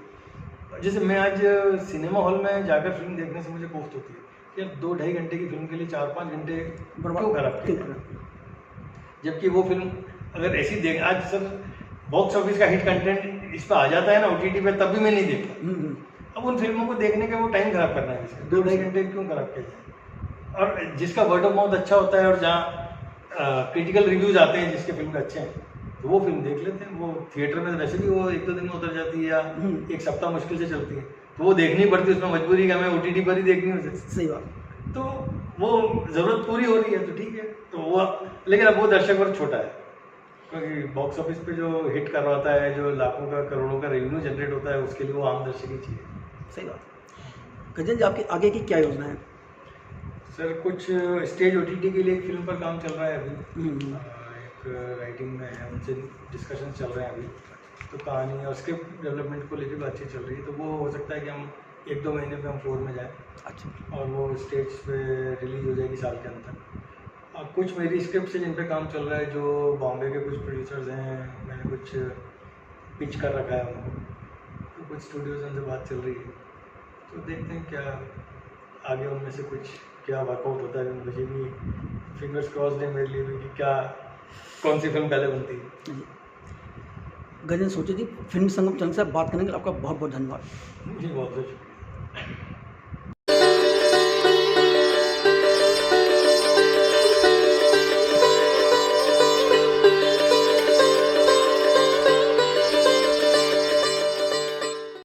जैसे मैं आज सिनेमा हॉल में जाकर फिल्म देखने से मुझे कोफ्त होती है कि अब 2-2.5 घंटे की फिल्म के लिए 4-5 घंटे क्यों खराब किया, जबकि वो फिल्म अगर ऐसी देख, आज सर बॉक्स ऑफिस का हिट कंटेंट इस पर आ जाता है ना OTT पे, तब भी मैं नहीं देखता। अब उन फिल्मों को देखने के वो टाइम खराब करना है, इसका 2-2.5 घंटे क्यों खराब किया जाए। और जिसका वर्ड ऑफ माउथ अच्छा होता है और जहाँ क्रिटिकल रिव्यूज आते हैं जिसके फिल्म के अच्छे हैं, तो वो फिल्म देख लेते हैं। वो थिएटर में वैसे भी वो 1-2 दिन में उतर जाती है या 1 सप्ताह मुश्किल से चलती है, तो वो देखनी पड़ती है, उसमें मजबूरी का हमें OTT पर ही देखनी हो सकती। सही बात। तो वो ज़रूरत पूरी हो रही है तो ठीक है। तो वो, लेकिन अब वो दर्शक वर्ग छोटा है, क्योंकि बॉक्स ऑफिस पे जो हिट करवाता है, जो लाखों का करोड़ों का रेवेन्यू जनरेट होता है, उसके लिए वो आम दर्शक ही चाहिए। सही बात। गजेंद्र जी, आपकी आगे की क्या योजना है? सर कुछ स्टेज OTT के लिए एक फिल्म पर काम चल रहा है अभी, एक राइटिंग में है, उनसे डिस्कशन चल रहे हैं अभी। तो कहानी और स्क्रिप्ट डेवलपमेंट को लेकर बातचीत चल रही है, तो वो हो सकता है कि हम 1-2 महीने पे हम फ्लोर में जाएं। अच्छा। और वो स्टेज पे रिलीज हो जाएगी साल के अंदर। और कुछ मेरी स्क्रिप्ट से जिन पे काम चल रहा है, जो बॉम्बे के कुछ प्रोड्यूसर्स हैं, मैंने कुछ पिच कर रखा है उनको, तो कुछ स्टूडियोज उनसे बात चल रही है। तो देखते हैं क्या आगे उनमें से कुछ क्या वर्कआउट होता है। मुझे भी फिंगर्स क्रॉस्ड है मेरे लिए भी कि क्या कौन सी फिल्म पहले बनती है। गजेंद्र सोचे जी, फिल्म संगम चैनल से बात करने के लिए आपका बहुत बहुत धन्यवाद। जी बहुत बहुत शुक्रिया।